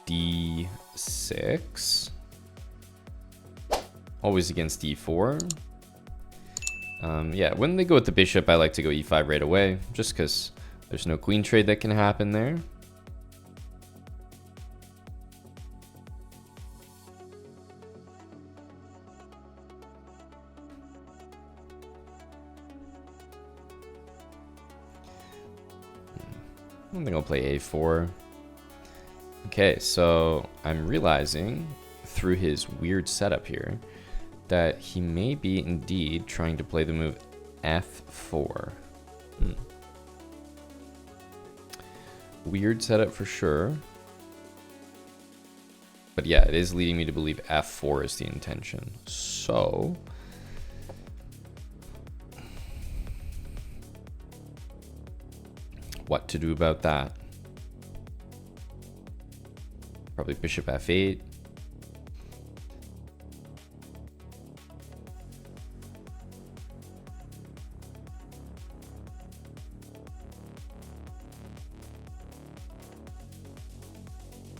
d6. Always against d4. Yeah, when they go with the bishop, I like to go e5 right away, just because there's no queen trade that can happen there. I think I'll play a4. Okay, so I'm realizing through his weird setup here that he may be indeed trying to play the move f4. Weird setup for sure. But yeah, it is leading me to believe f4 is the intention. So what to do about that? Probably bishop f8.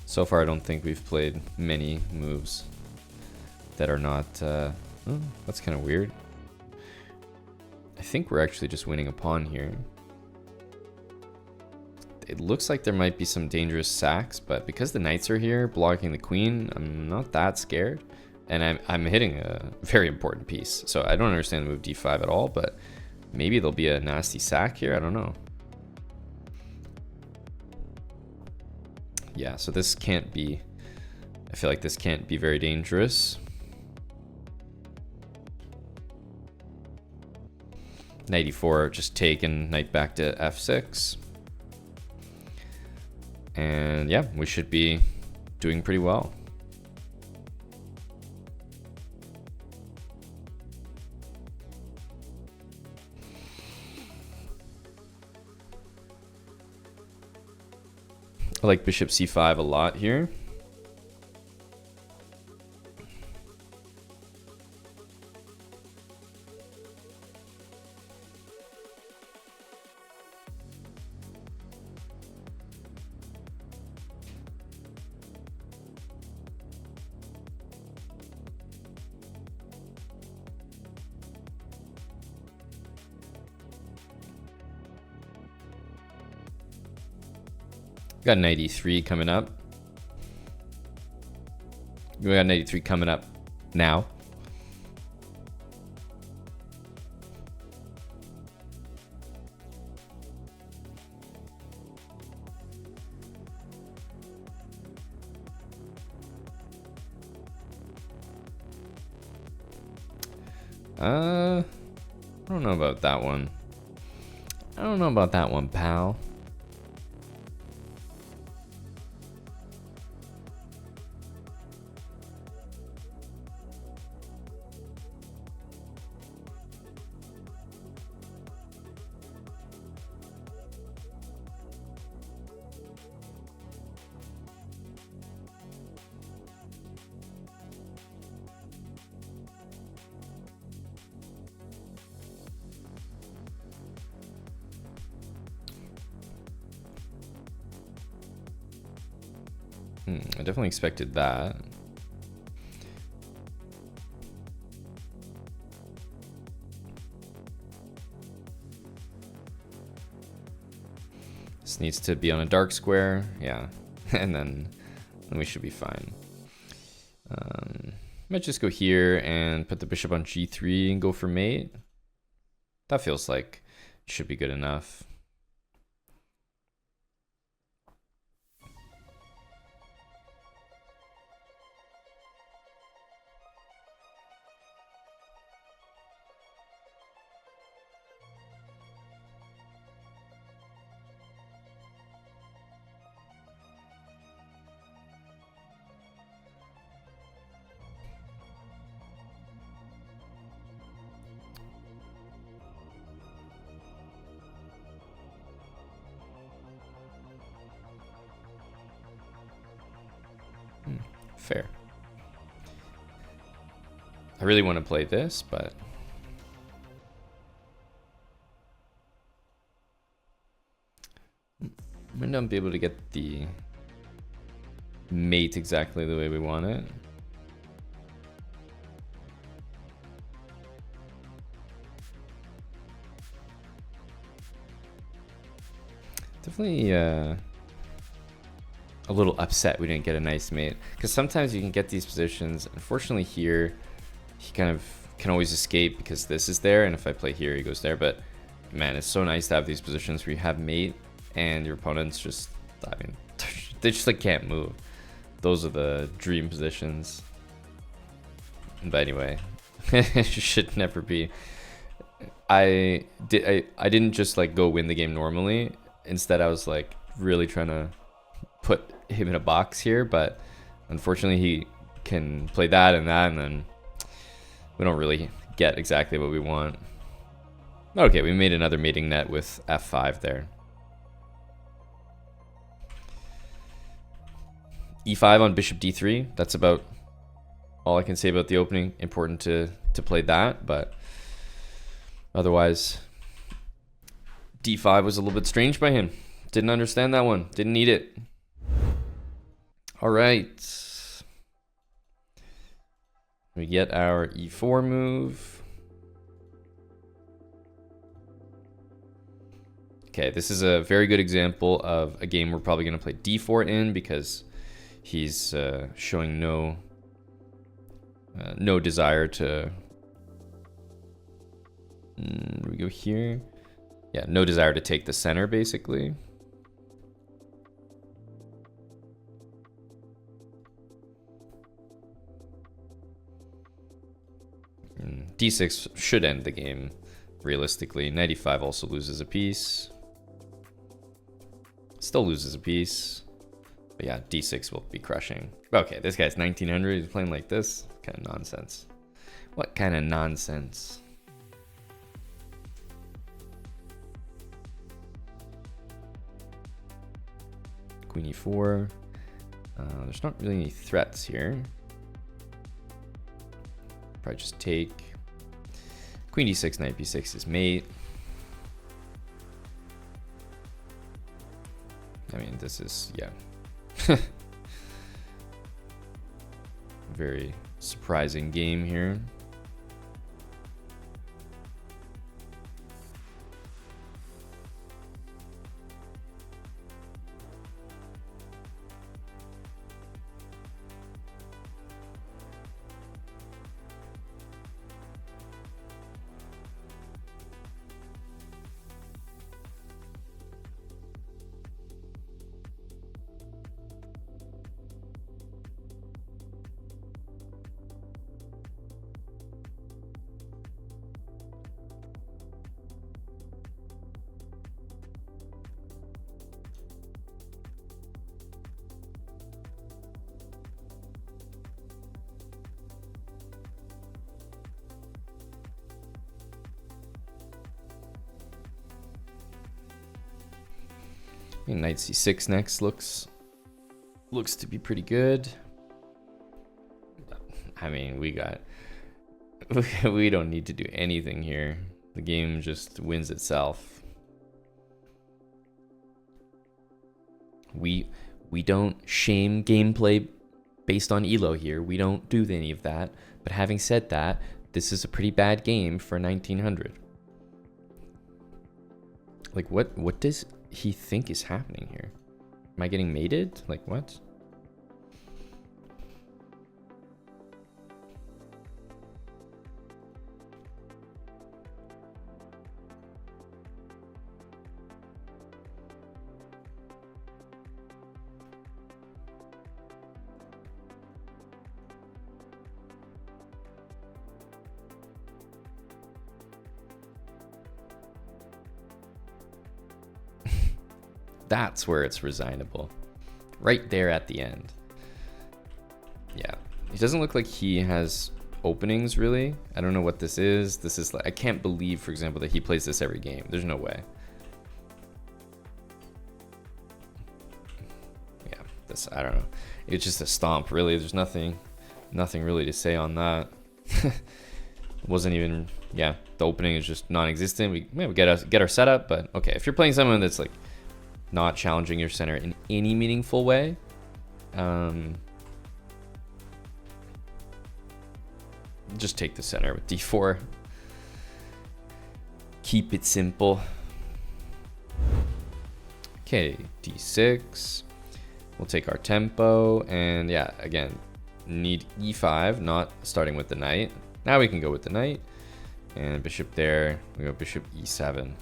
So far, I don't think we've played many moves that are not... oh, that's kind of weird. I think we're actually just winning a pawn here. It looks like there might be some dangerous sacks, but because the knights are here blocking the queen, I'm not that scared. And I'm hitting a very important piece. So I don't understand the move d5 at all, but maybe there'll be a nasty sack here. I don't know. Yeah, so this can't be... I feel like this can't be very dangerous. Knight e4, just taken, knight back to f6. And yeah, we should be doing pretty well. I like bishop c5 a lot here. Got knight e3 coming up. We got knight e3 coming up now. I don't know about that one. I don't know about that one, pal. I definitely expected that. This needs to be on a dark square, yeah, and then we should be fine. Might just go here and put the bishop on g3 and go for mate. That feels like it should be good enough. Fair. I really want to play this, but I might not be able to get the mate exactly the way we want it. Definitely a little upset we didn't get a nice mate, because sometimes you can get these positions. Unfortunately here, he kind of can always escape because this is there, and if I play here, he goes there. But man, it's so nice to have these positions where you have mate and your opponents just, I mean, they just like can't move. Those are the dream positions. But anyway, it should never be. I didn't just like go win the game normally. Instead, I was like really trying to put him in a box here, but unfortunately he can play that, and then we don't really get exactly what we want. Okay, we made another mating net with f5 there. e5 on bishop d3. That's about all I can say about the opening. Important to play that, but otherwise d5 was a little bit strange by him. Didn't understand that one. Didn't need it. All right. We get our e4 move. Okay, this is a very good example of a game we're probably going to play d4 in, because he's showing no desire to... we go here. Yeah, no desire to take the center, basically. d6 should end the game, realistically. Knight e5 also loses a piece. Still loses a piece. But yeah, d6 will be crushing. Okay, this guy's 1900. He's playing like this. What kind of nonsense? What kind of nonsense? Queen e4. There's not really any threats here. Probably just take. Queen d6, knight b6 is mate. I mean, this is, yeah. Very surprising game here. Knight c6 next looks to be pretty good. I mean, we don't need to do anything here. The game just wins itself. We don't shame gameplay based on elo here. We don't do any of that. But having said that, this is a pretty bad game for 1900. Like, what does he think is happening here? Am I getting mated? Like, what? That's where it's resignable. Right there at the end. Yeah. It doesn't look like he has openings, really. I don't know what this is. This is like, I can't believe, for example, that he plays this every game. There's no way. Yeah, this, I don't know. It's just a stomp, really. There's nothing really to say on that. Wasn't even, yeah, the opening is just non-existent. We get our setup, but okay, if you're playing someone that's like not challenging your center in any meaningful way, Just take the center with d4. Keep it simple. Okay, d6. We'll take our tempo, and yeah, again, need e5, not starting with the knight. Now we can go with the knight, and bishop there. We go bishop e7.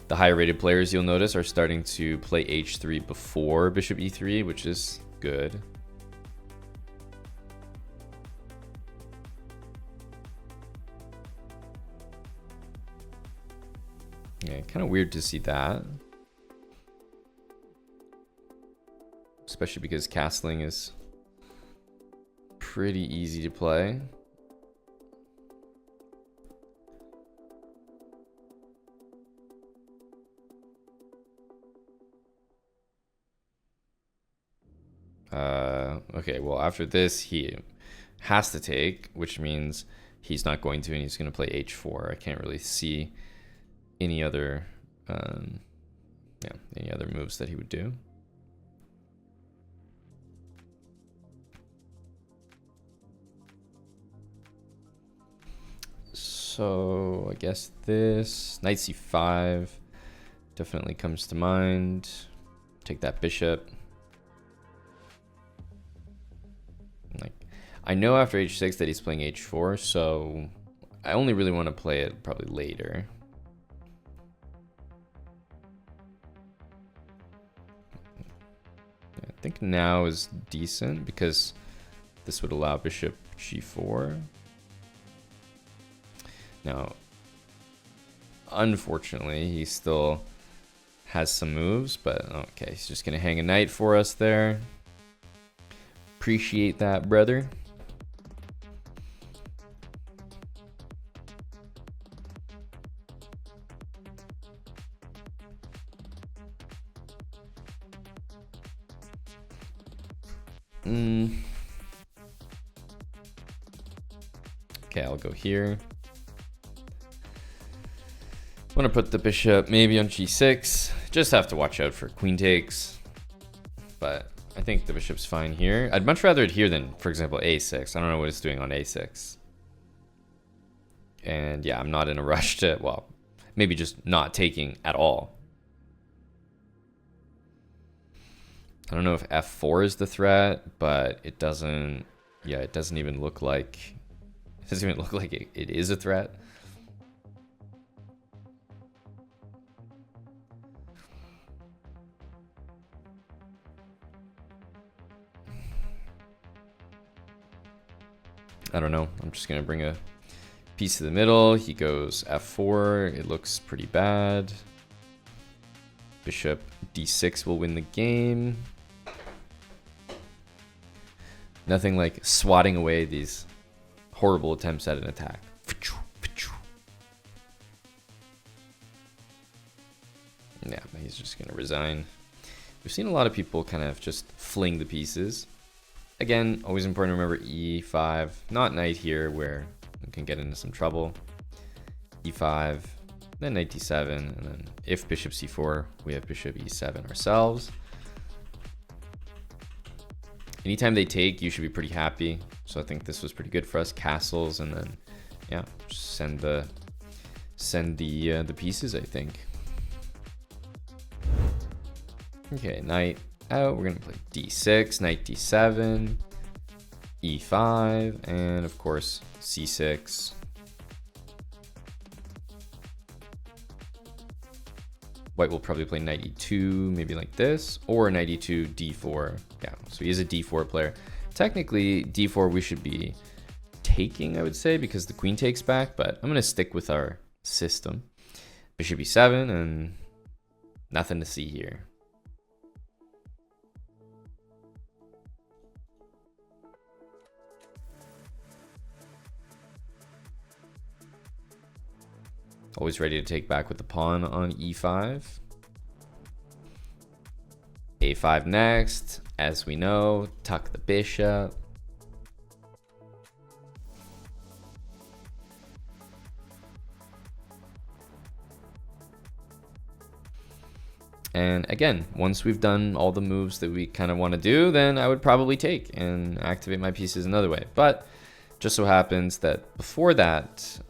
The higher rated players, you'll notice, are starting to play h3 before bishop e3, which is good. Yeah, kind of weird to see that. Especially because castling is pretty easy to play. Okay, well, after this, he has to take, which means he's not going to, and he's going to play h4. I can't really see any other, any other moves that he would do. So I guess this knight c5 definitely comes to mind. Take that bishop. Like, I know after h6 that he's playing h4, so I only really want to play it probably later. I think now is decent because this would allow bishop g4. Now, unfortunately, he still has some moves, but okay, he's just gonna hang a knight for us there. Appreciate that, brother. Okay, I'll go here. I'm gonna put the bishop maybe on g6. Just have to watch out for queen takes. But I think the bishop's fine here. I'd much rather it here than, for example, a6. I don't know what it's doing on a6. And yeah, I'm not in a rush to, well, maybe just not taking at all. I don't know if f4 is the threat, but it doesn't, yeah, it doesn't even look like, it is a threat. I don't know. I'm just going to bring a piece to the middle. He goes f4. It looks pretty bad. Bishop d6 will win the game. Nothing like swatting away these horrible attempts at an attack. Yeah, he's just going to resign. We've seen a lot of people kind of just fling the pieces. Again, always important to remember e5, not knight here where we can get into some trouble. e5, then knight d7, and then if bishop c4, we have bishop e7 ourselves. Anytime they take, you should be pretty happy. So I think this was pretty good for us. Castles, and then yeah, just send the pieces, I think. Okay, knight out. We're gonna play d6, knight d7, e5, and of course c6. White will probably play knight e2, maybe like this, or knight e2, d4. Yeah, so he is a d4 player. Technically, d4 we should be taking, I would say, because the queen takes back, but I'm gonna stick with our system. Bishop e7, and nothing to see here. Always ready to take back with the pawn on e5. a5 next. As we know, tuck the bishop. And again, once we've done all the moves that we kind of want to do, then I would probably take and activate my pieces another way. But just so happens that before that,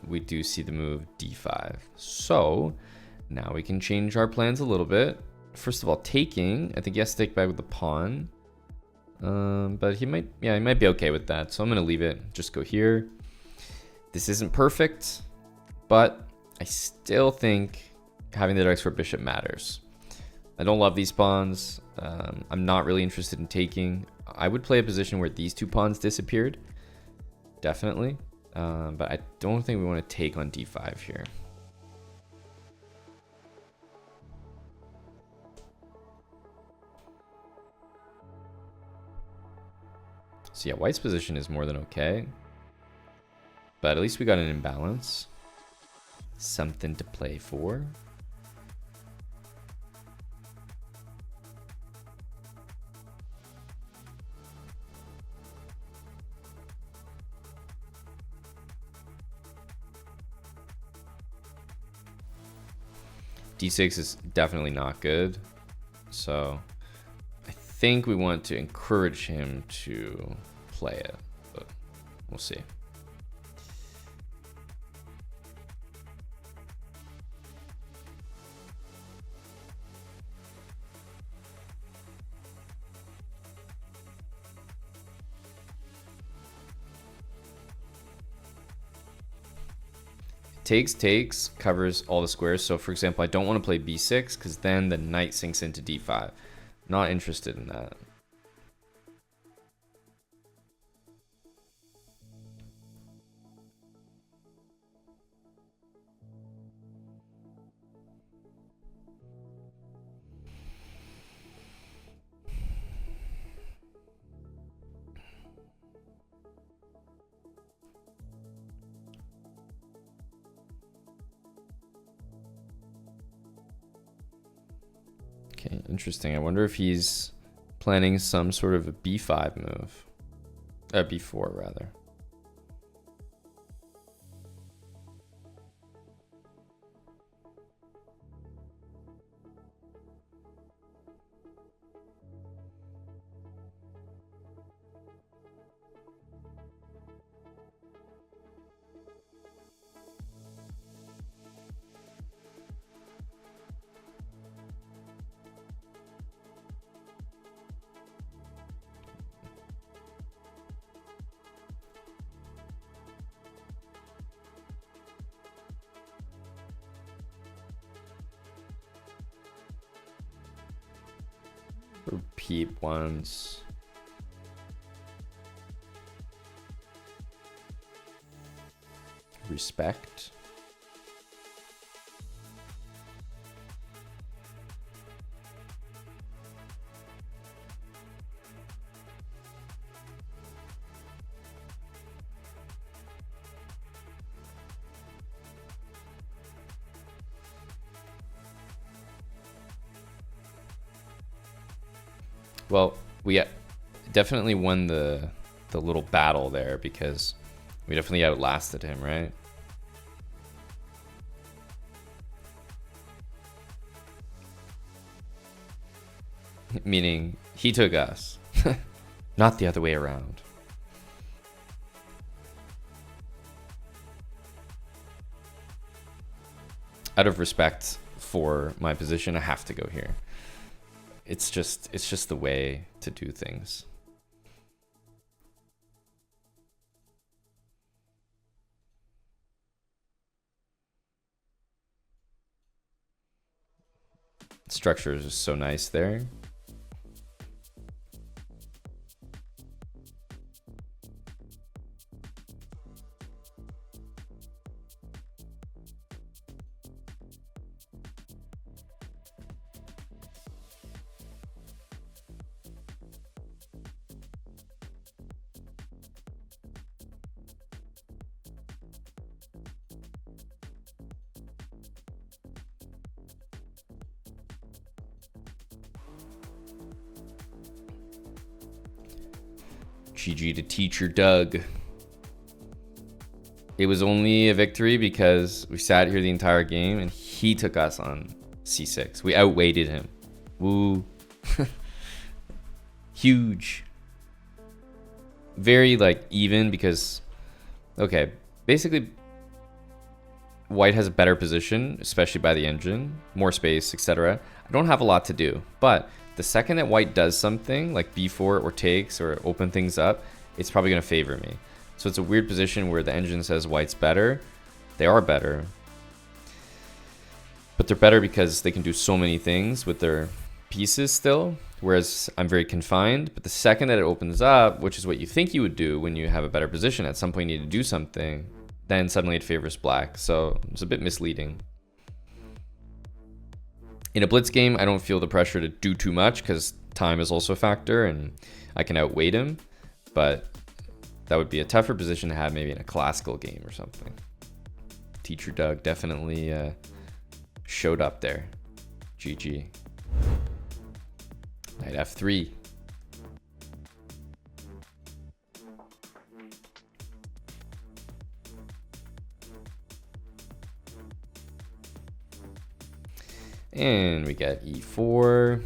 we do see the move d5. So now we can change our plans a little bit. First of all, taking, I think he has to take back with the pawn. But he might be okay with that. So I'm going to leave it, just go here. This isn't perfect, but I still think having the x4 bishop matters. I don't love these pawns. I'm not really interested in taking. I would play a position where these two pawns disappeared, definitely. But I don't think we want to take on d5 here. So yeah, white's position is more than okay. But at least we got an imbalance. Something to play for. d6 is definitely not good. So I think we want to encourage him to play it, but we'll see. Takes covers all the squares. So for example, I don't want to play b6 because then the knight sinks into d5. Not interested in that. Okay, interesting. I wonder if he's planning some sort of a b5 move. B4 rather. Repeat once. Respect. Well, we definitely won the little battle there because we definitely outlasted him, right? Meaning he took us, not the other way around. Out of respect for my position, I have to go here. It's just the way to do things. Structure is just so nice there. GG to teacher Doug. It was only a victory because we sat here the entire game and he took us on c6. We outweighted him. Woo. Huge. Very like even because, okay, basically white has a better position, especially by the engine, more space, etc. I don't have a lot to do, but the second that white does something like b4 or takes or open things up, it's probably going to favor me. So it's a weird position where the engine says white's better. They are better, but they're better because they can do so many things with their pieces still, whereas I'm very confined. But the second that it opens up, which is what you think you would do when you have a better position, at some point you need to do something, then suddenly it favors black. So it's a bit misleading. In a blitz game, I don't feel the pressure to do too much because time is also a factor and I can outweight him, but that would be a tougher position to have maybe in a classical game or something. Teacher Doug definitely showed up there. GG. Knight f3. And we got e4.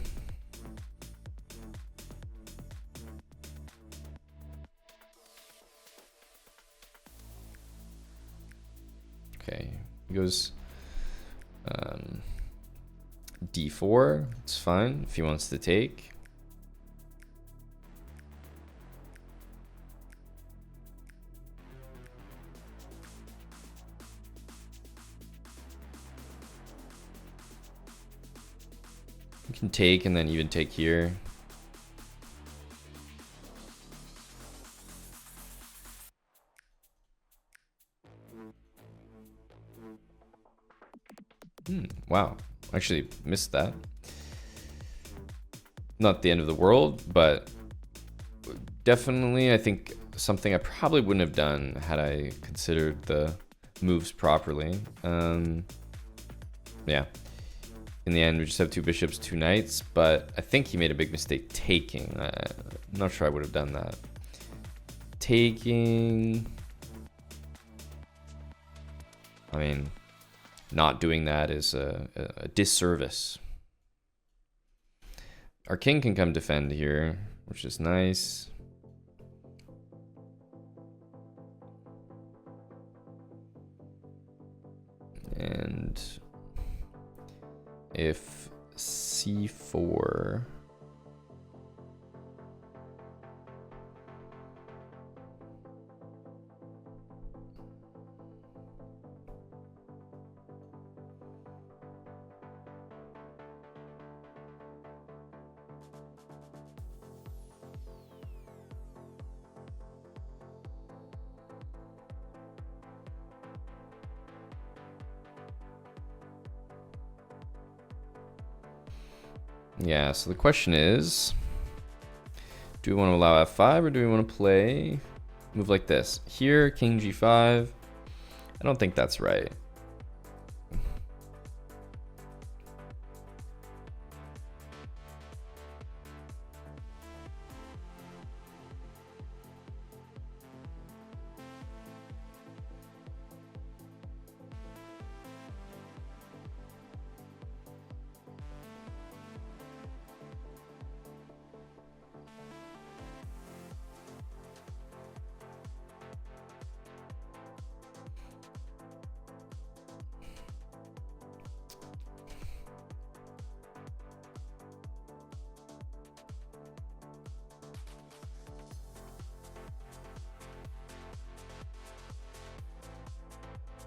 Okay, he goes d4. It's fine if he wants to take. You can take and then even take here. Wow, actually missed that. Not the end of the world, but definitely I think something I probably wouldn't have done had I considered the moves properly. Yeah. In the end, we just have 2 bishops, 2 knights, but I think he made a big mistake taking. I'm not sure I would have done that. Taking... I mean, not doing that is a disservice. Our king can come defend here, which is nice. And if c4... Yeah, so the question is, do we want to allow f5 or do we want to play move like this? Here, king g5. I don't think that's right.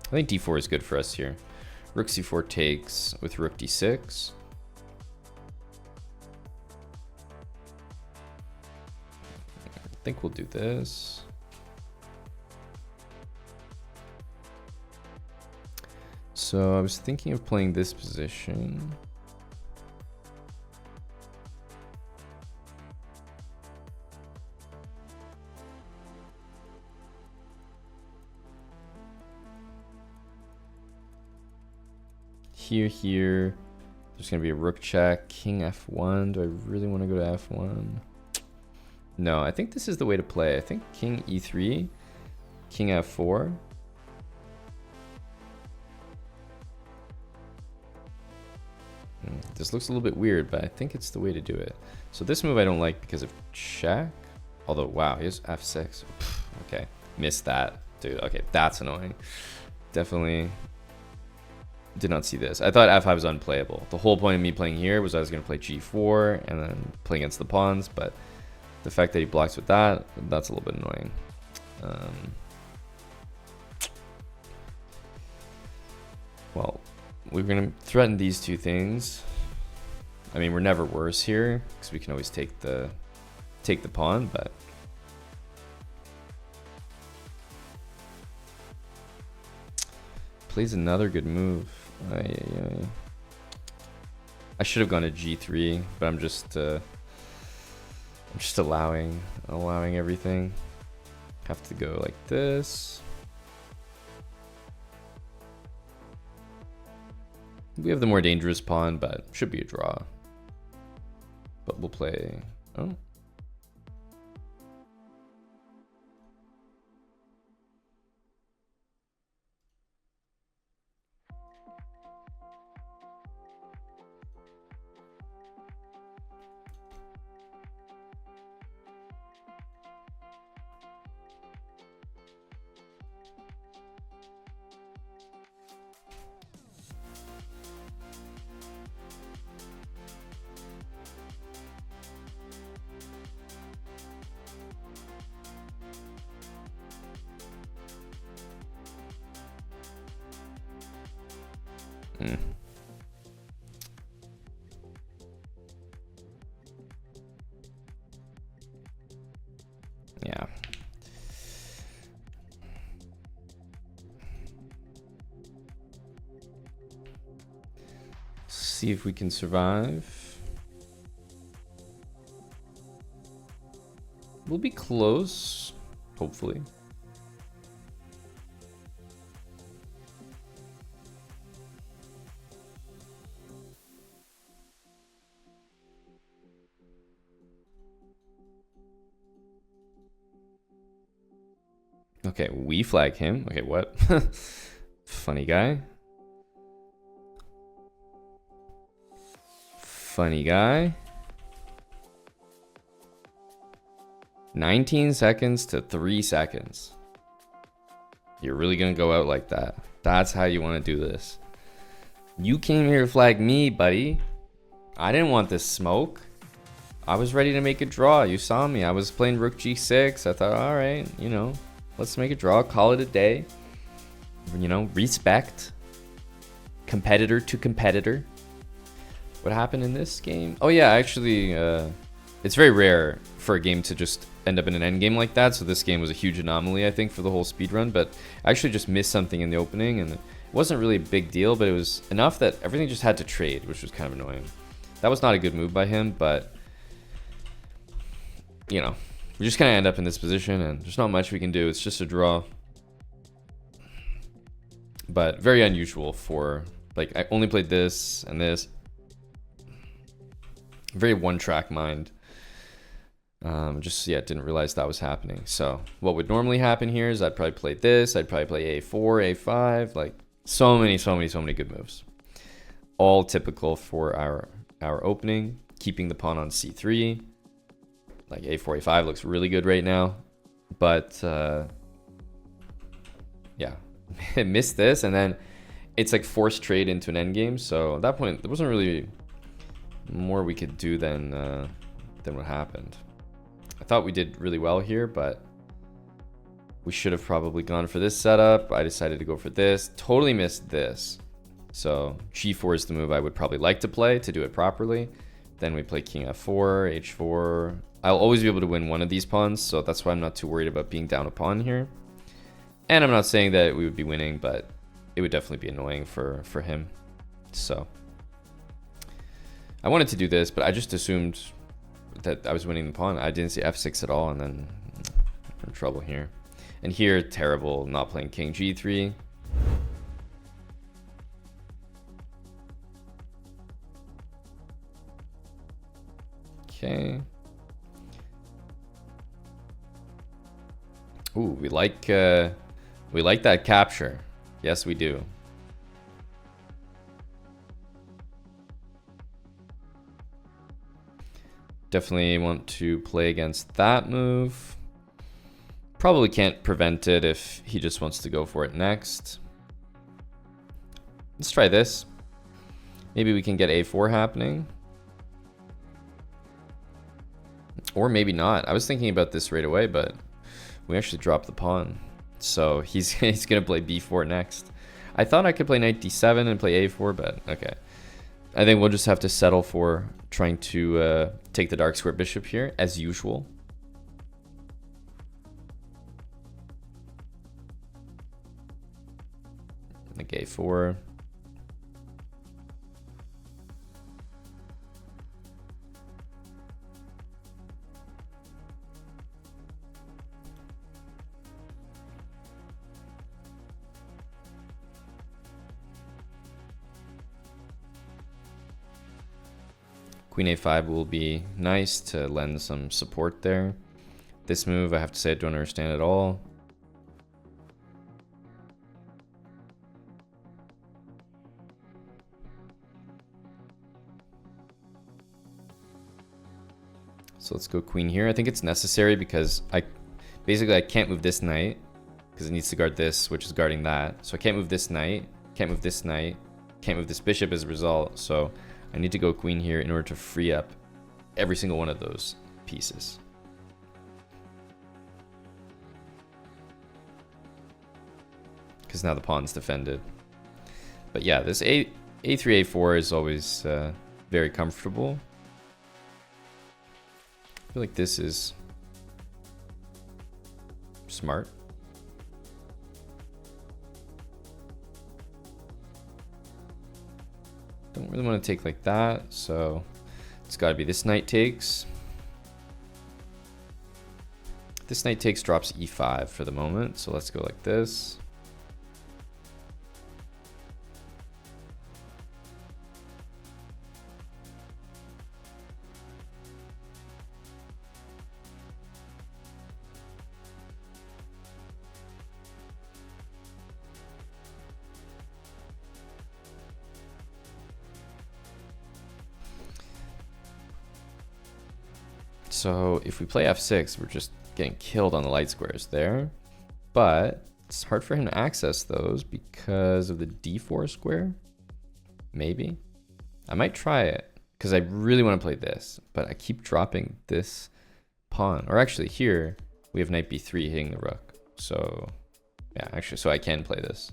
I think d4 is good for us here. Rook c4 takes with rook d6. I think we'll do this. So I was thinking of playing this position. Here, there's gonna be a rook check, king f1. Do I really want to go to f1? No, I think this is the way to play. I think king e3, king f4. This looks a little bit weird, but I think it's the way to do it. So this move I don't like because of check. Although, wow, here's f6. Okay, missed that. Dude, okay, that's annoying. Definitely did not see this. I thought f5 was unplayable. The whole point of me playing here was I was going to play g4 and then play against the pawns, but the fact that he blocks with that, that's a little bit annoying. Well, we're going to threaten these two things. I mean, we're never worse here because we can always take the pawn, but plays another good move. I should have gone to g3, but I'm just allowing everything. Have to go like this. We have the more dangerous pawn, but should be a draw. But we'll play. Oh. Yeah. See if we can survive. We'll be close, hopefully. Okay, we flag him. Okay, what? Funny guy. Funny guy. 19 seconds to 3 seconds. You're really gonna go out like that? That's how you want to do this. You came here to flag me, buddy. I didn't want this smoke. I was ready to make a draw. You saw me. I was playing rook g6. I thought, all right, you know, let's make a draw, call it a day. You know, respect. Competitor to competitor. What happened in this game? Oh yeah, actually, it's very rare for a game to just end up in an end game like that. So this game was a huge anomaly, I think, for the whole speed run. But I actually just missed something in the opening, and it wasn't really a big deal, but it was enough that everything just had to trade, which was kind of annoying. That was not a good move by him, but you know, we just kind of end up in this position, and there's not much we can do. It's just a draw. But very unusual for, like, I only played this and this. Very one-track mind. Just, yeah, didn't realize that was happening. So what would normally happen here is I'd probably play this. I'd probably play a4, a5. Like, so many good moves. All typical for our opening. Keeping the pawn on c3. Like, a4, a5 looks really good right now. But, yeah. Missed this, and then it's like forced trade into an endgame. So at that point, there wasn't really more we could do than what happened. I thought we did really well here, but we should have probably gone for this setup. I decided to go for this. Totally missed this. So g4 is the move I would probably like to play to do it properly. Then we play king f4, h4. I'll always be able to win one of these pawns, so that's why I'm not too worried about being down a pawn here. And I'm not saying that we would be winning, but it would definitely be annoying for him. So I wanted to do this, but I just assumed that I was winning the pawn. I didn't see f6 at all, and then I'm in trouble here. And here, terrible, not playing king g3. Okay. Ooh, we like that capture. Yes, we do. Definitely want to play against that move. Probably can't prevent it if he just wants to go for it next. Let's try this. Maybe we can get a4 happening. Or maybe not. I was thinking about this right away, but we actually dropped the pawn. So he's going to play b4 next. I thought I could play knight d7 and play a4, but okay. I think we'll just have to settle for trying to take the dark square bishop here, as usual. Like a4. Queen a5 will be nice to lend some support there. This move, I have to say, I don't understand at all. So let's go queen here. I think it's necessary because I can't move this knight because it needs to guard this, which is guarding that. So I can't move this knight, can't move this knight, can't move this bishop as a result. So I need to go queen here in order to free up every single one of those pieces. Because now the pawn's defended. But yeah, this a3, a4 is always very comfortable. I feel like this is smart. Don't really want to take like that, so it's got to be this knight takes. This knight takes drops e5 for the moment, so let's go like this. So if we play f6, we're just getting killed on the light squares there. But it's hard for him to access those because of the d4 square. Maybe. I might try it because I really want to play this, but I keep dropping this pawn. Or actually here, we have knight b3 hitting the rook. So yeah, actually, so I can play this.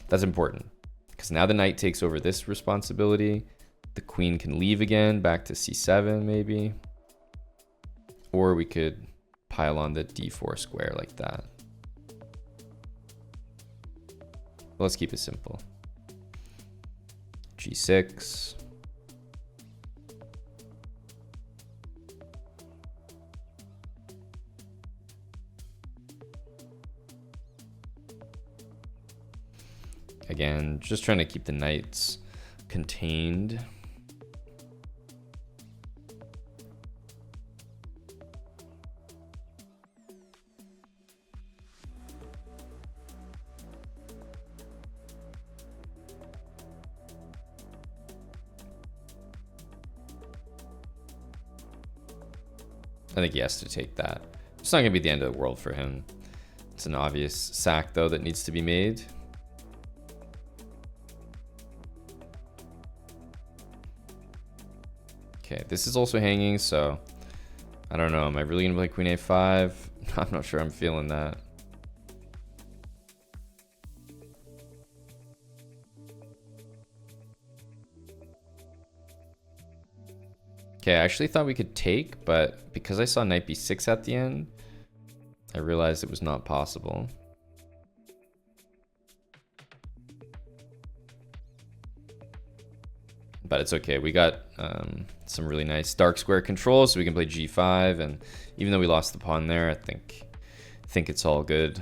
That's important because now the knight takes over this responsibility. The queen can leave again, back to c7 maybe. Or we could pile on the d4 square like that. Let's keep it simple. g6. Again, just trying to keep the knights contained. I think he has to take that. It's not going to be the end of the world for him. It's an obvious sack, though, that needs to be made. Okay, this is also hanging, so I don't know. Am I really going to play queen a5? I'm not sure I'm feeling that. Okay, I actually thought we could take, but because I saw knight b6 at the end, I realized it was not possible. But it's okay. We got some really nice dark square control, so we can play g5. And even though we lost the pawn there, I think it's all good.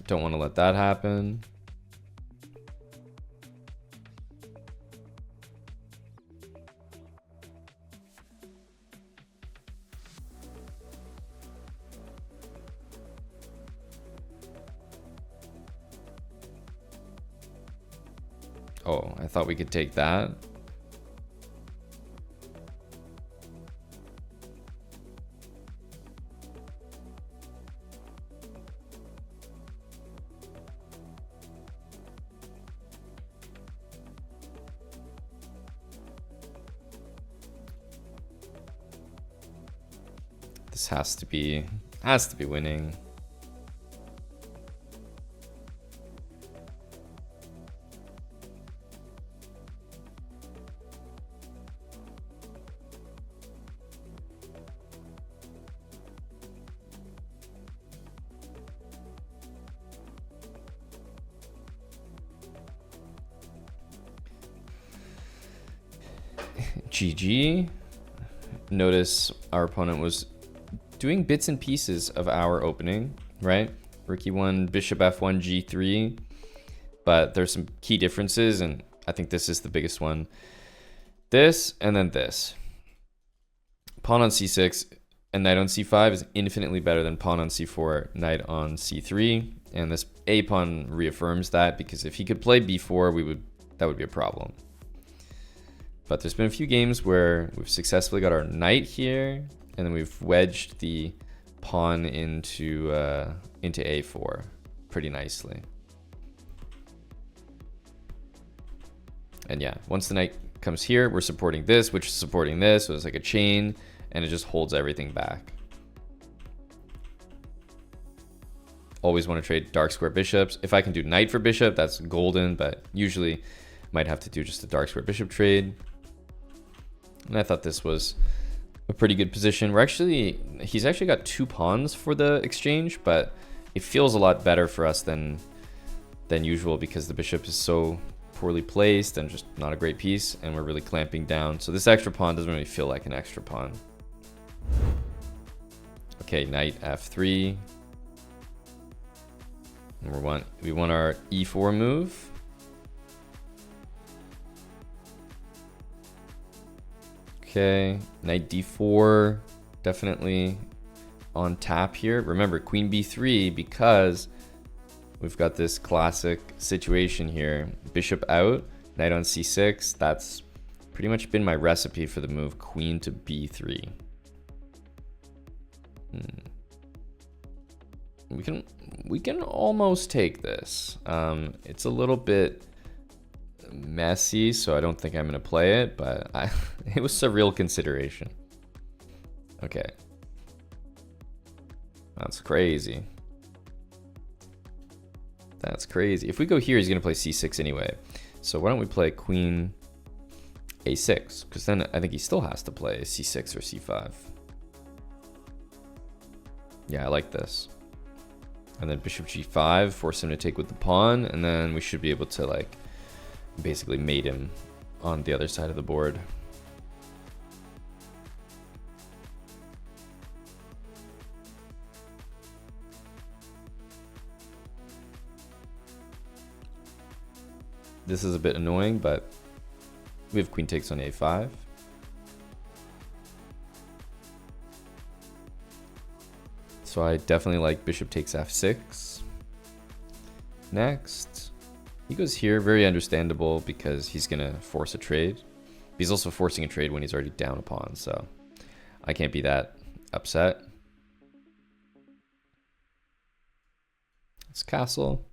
Don't want to let that happen. Oh, I thought we could take that. This has to be winning. GG. Notice our opponent was doing bits and pieces of our opening, right? Ricky won bishop f1 g3, but there's some key differences, and I think this is the biggest one. This and then this. Pawn on c6 and knight on c5 is infinitely better than pawn on c4, knight on c3, and this a pawn reaffirms that, because if he could play b4, that would be a problem. But there's been a few games where we've successfully got our knight here, and then we've wedged the pawn into a4 pretty nicely. And yeah, once the knight comes here, we're supporting this, which is supporting this, so it's like a chain, and it just holds everything back. Always want to trade dark square bishops. If I can do knight for bishop, that's golden, but usually might have to do just a dark square bishop trade. And I thought this was a pretty good position. He's actually got 2 pawns for the exchange, but it feels a lot better for us than usual, because the bishop is so poorly placed and just not a great piece, and we're really clamping down. So this extra pawn doesn't really feel like an extra pawn. Okay, knight f3. And we want our e4 move. Okay, knight d4, definitely on tap here. Remember, queen b3, because we've got this classic situation here. Bishop out, knight on c6. That's pretty much been my recipe for the move queen to b3. We can almost take this. It's a little bit messy, so I don't think I'm gonna play it, but it was a real consideration. Okay, that's crazy. That's crazy. If we go here, he's gonna play c6 anyway, so why don't we play queen a6, because then I think he still has to play c6 or c5. Yeah, I like this. And then bishop g5, force him to take with the pawn, and then we should be able to like basically mate him on the other side of the board. This is a bit annoying, but we have queen takes on a5. So I definitely like bishop takes f6. Next, he goes here, very understandable, because he's gonna force a trade. He's also forcing a trade when he's already down a pawn, so I can't be that upset. It's castle.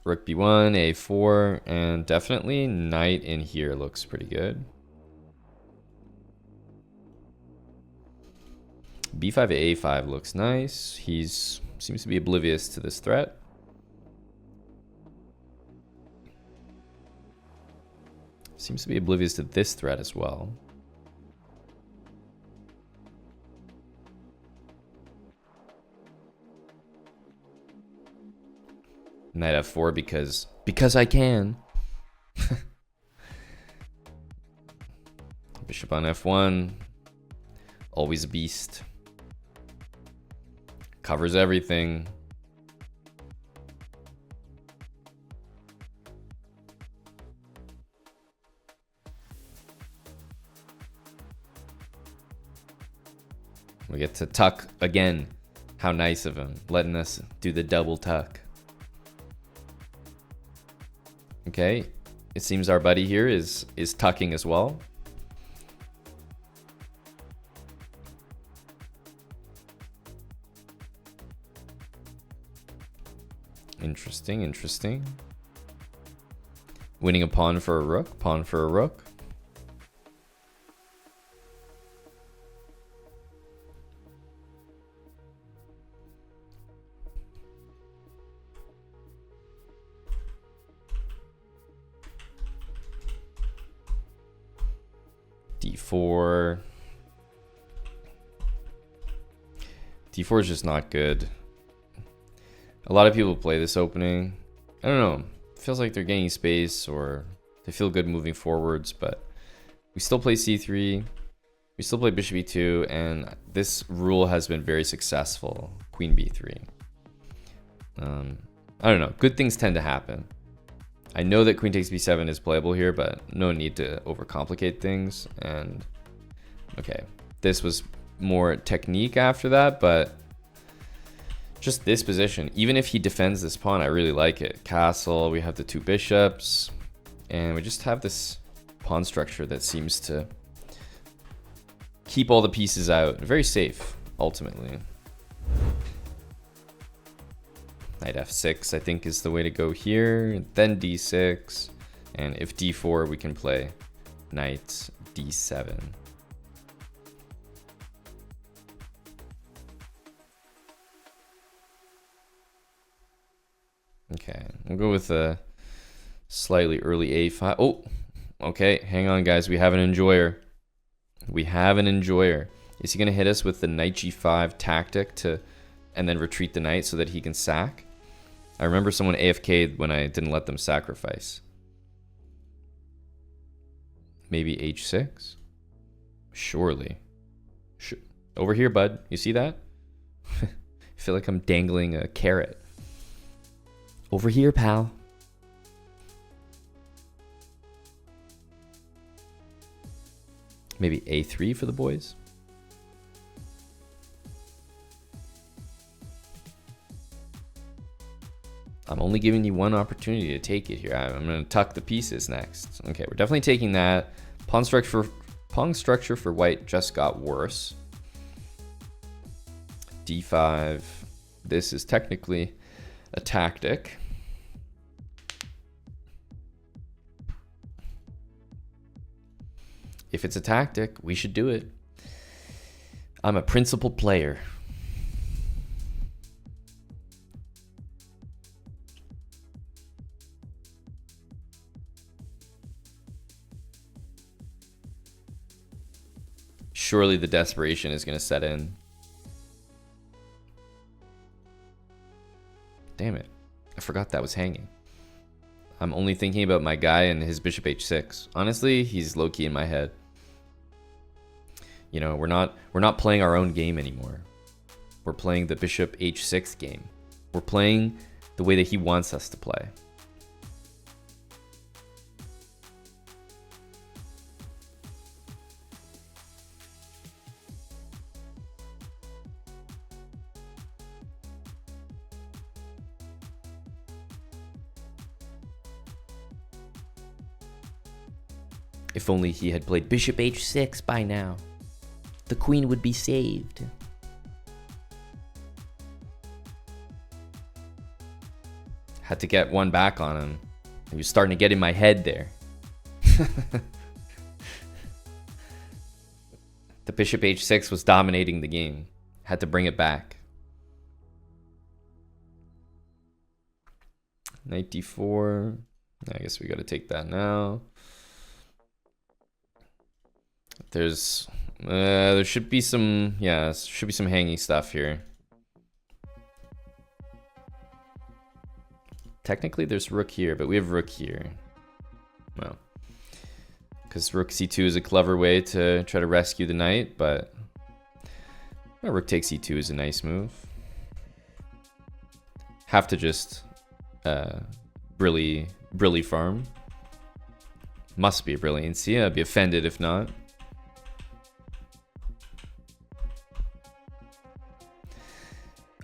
Rook b1, a4, and definitely knight in here looks pretty good. b5 to a5 looks nice. He's seems to be oblivious to this threat. Seems to be oblivious to this threat as well. Knight f4 because I can. Bishop on f1. Always a beast. Covers everything. We get to tuck again. How nice of him, letting us do the double tuck. Okay, it seems our buddy here is tucking as well. Interesting, interesting. Winning a pawn for a rook, pawn for a rook. D4. D4 is just not good. A lot of people play this opening. I don't know. It feels like they're gaining space or they feel good moving forwards, but we still play C3. We still play Bishop E2, and this rule has been very successful. Queen B3. I don't know. Good things tend to happen. I know that Queen takes B7 is playable here, but no need to overcomplicate things. And okay, this was more technique after that, but just this position, even if he defends this pawn, I really like it. Castle, we have the two bishops, and we just have this pawn structure that seems to keep all the pieces out. Very safe, ultimately. Knight F6, I think, is the way to go here. Then D6, and if D4, we can play Knight D7. Okay, we'll go with a slightly early A5. Oh, okay, hang on, guys. We have an enjoyer. We have an enjoyer. Is he going to hit us with the Knight G5 tactic and then retreat the knight so that he can sack? I remember someone AFK'd when I didn't let them sacrifice. Maybe H6? Surely. Over here, bud. You see that? I feel like I'm dangling a carrot. Over here, pal. Maybe A3 for the boys? I'm only giving you one opportunity to take it here. I'm going to tuck the pieces next. Okay, we're definitely taking that. Pawn structure for white just got worse. D5. This is technically a tactic. If it's a tactic, we should do it. I'm a principled player. Surely the desperation is going to set in. Damn it. I forgot that was hanging. I'm only thinking about my guy and his bishop h6. Honestly, he's low-key in my head. You know, we're not playing our own game anymore. We're playing the bishop h6 game. We're playing the way that he wants us to play. If only he had played bishop h6 by now. The queen would be saved. Had to get one back on him. He was starting to get in my head there. The bishop h6 was dominating the game. Had to bring it back. Knight d4. I guess we got to take that now. There should be some, should be some hanging stuff here. Technically there's rook here, but we have rook here. Well, because rook c2 is a clever way to try to rescue the knight, but rook takes e2 is a nice move. Have to just brilly farm. Must be a brilliancy. I'd be offended if not.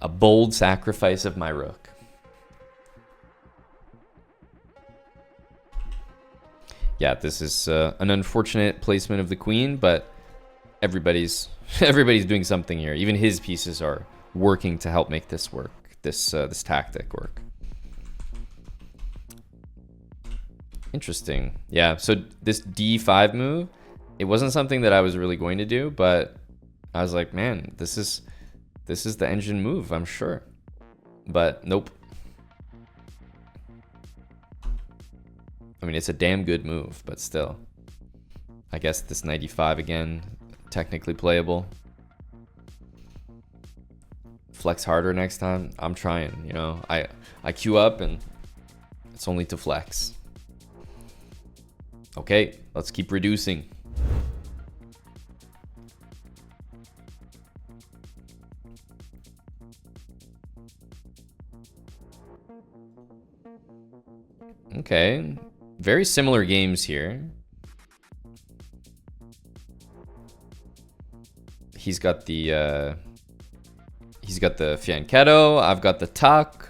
A bold sacrifice of my rook. Yeah, this is an unfortunate placement of the queen, but everybody's doing something here. Even his pieces are working to help make this work. This tactic work. Interesting. Yeah, so this d5 move, it wasn't something that I was really going to do, but I was like, man, this is the engine move, I'm sure. But nope. I mean, it's a damn good move, but still. I guess this 95 again, technically playable. Flex harder next time. I'm trying, you know. I queue up and it's only to flex. Okay, let's keep reducing. Okay, very similar games here. He's got the fianchetto, I've got the tuck.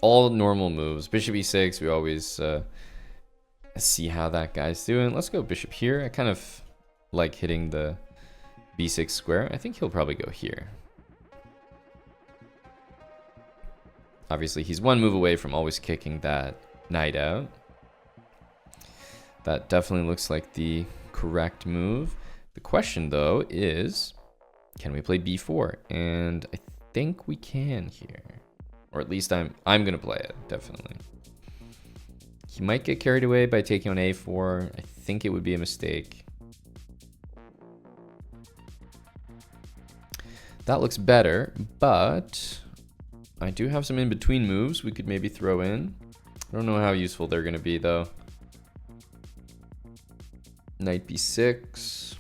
All normal moves. Bishop e6, we always see how that guy's doing. Let's go bishop here. I kind of like hitting the b6 square. I think he'll probably go here. Obviously, he's one move away from always kicking that knight out. That definitely looks like the correct move. The question, though, is can we play b4? And I think we can here. Or at least I'm going to play it, definitely. He might get carried away by taking on a4. I think it would be a mistake. That looks better, but I do have some in-between moves we could maybe throw in. I don't know how useful they're going to be, though. Knight b6.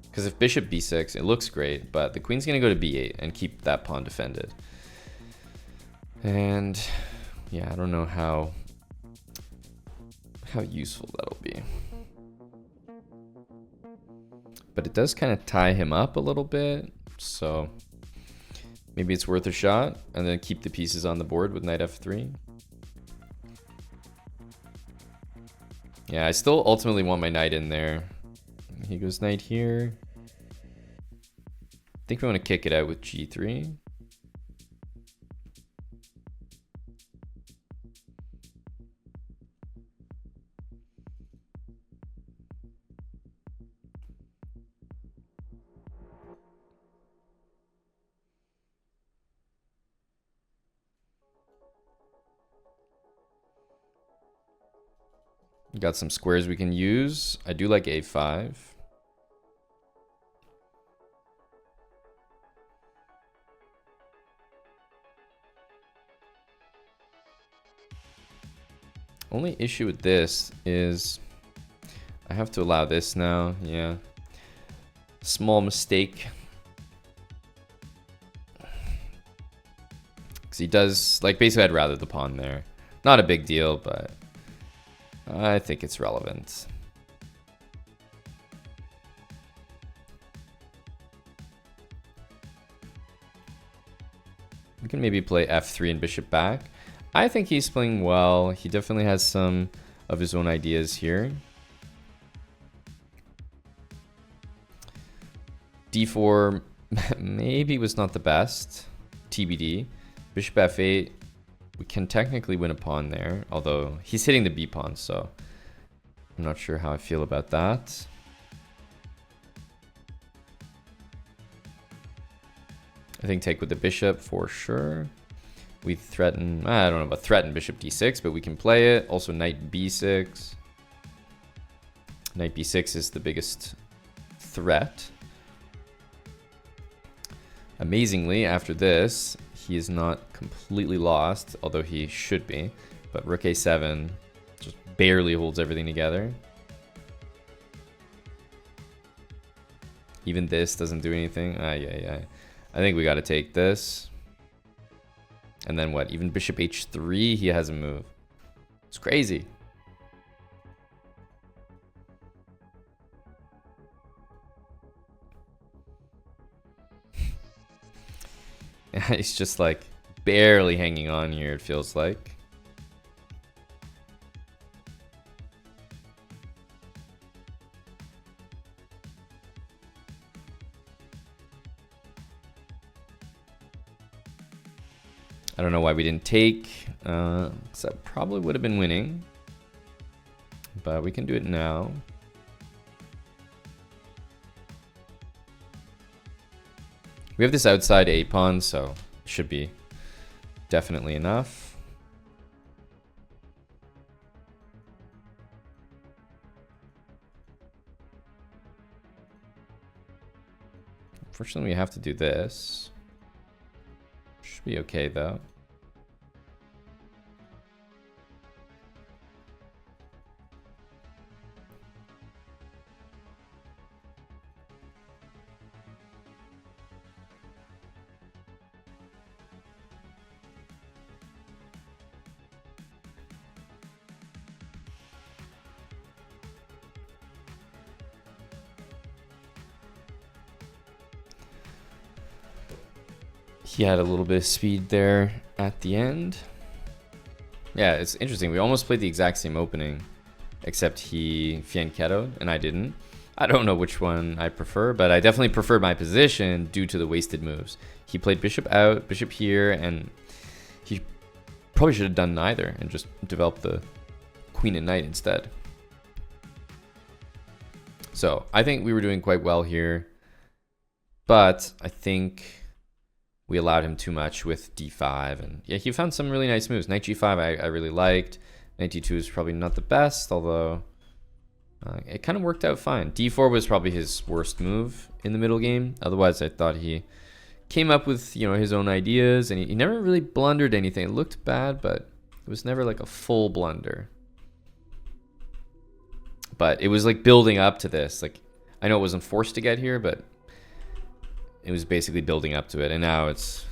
Because if bishop b6, it looks great, but the queen's going to go to b8 and keep that pawn defended. And yeah, I don't know how useful that'll be. But it does kind of tie him up a little bit, so maybe it's worth a shot, and then keep the pieces on the board with knight f3. Yeah, I still ultimately want my knight in there. He goes knight here. I think we want to kick it out with g3. Got some squares we can use. I do like a5. Only issue with this is I have to allow this now. Yeah. Small mistake. Because he does, like, basically I'd rather the pawn there. Not a big deal, but I think it's relevant. We can maybe play f3 and bishop back. I think he's playing well. He definitely has some of his own ideas here. d4 maybe was not the best. TBD. Bishop f8. We can technically win a pawn there, although he's hitting the b pawn, so I'm not sure how I feel about that. I think take with the bishop for sure. We threaten, I don't know about threaten bishop d6, but we can play it. Also knight b6. Knight b6 is the biggest threat. Amazingly, after this, he is not completely lost, although he should be. But rook a7 just barely holds everything together. Even this doesn't do anything. I think we got to take this. And then what? Even bishop h3, he has a move. It's crazy. He's just like barely hanging on here, it feels like. I don't know why we didn't take, because that probably would have been winning. But we can do it now. We have this outside a pawn, so it should be definitely enough. Unfortunately, we have to do this. Should be okay, though. He had a little bit of speed there at the end. Yeah, it's interesting. We almost played the exact same opening, except he fianchettoed and I didn't. I don't know which one I prefer, but I definitely preferred my position due to the wasted moves. He played bishop out, bishop here, and he probably should have done neither and just developed the queen and knight instead. So I think we were doing quite well here, but I think we allowed him too much with d5, and yeah, he found some really nice moves. Knight g5 I really liked. Knight d2 is probably not the best, although it kind of worked out fine. d4 was probably his worst move in the middle game. Otherwise, I thought he came up with, you know, his own ideas, and he never really blundered anything. It looked bad, but it was never like a full blunder. But it was like building up to this. Like, I know it wasn't forced to get here, but it was basically building up to it, and now it's...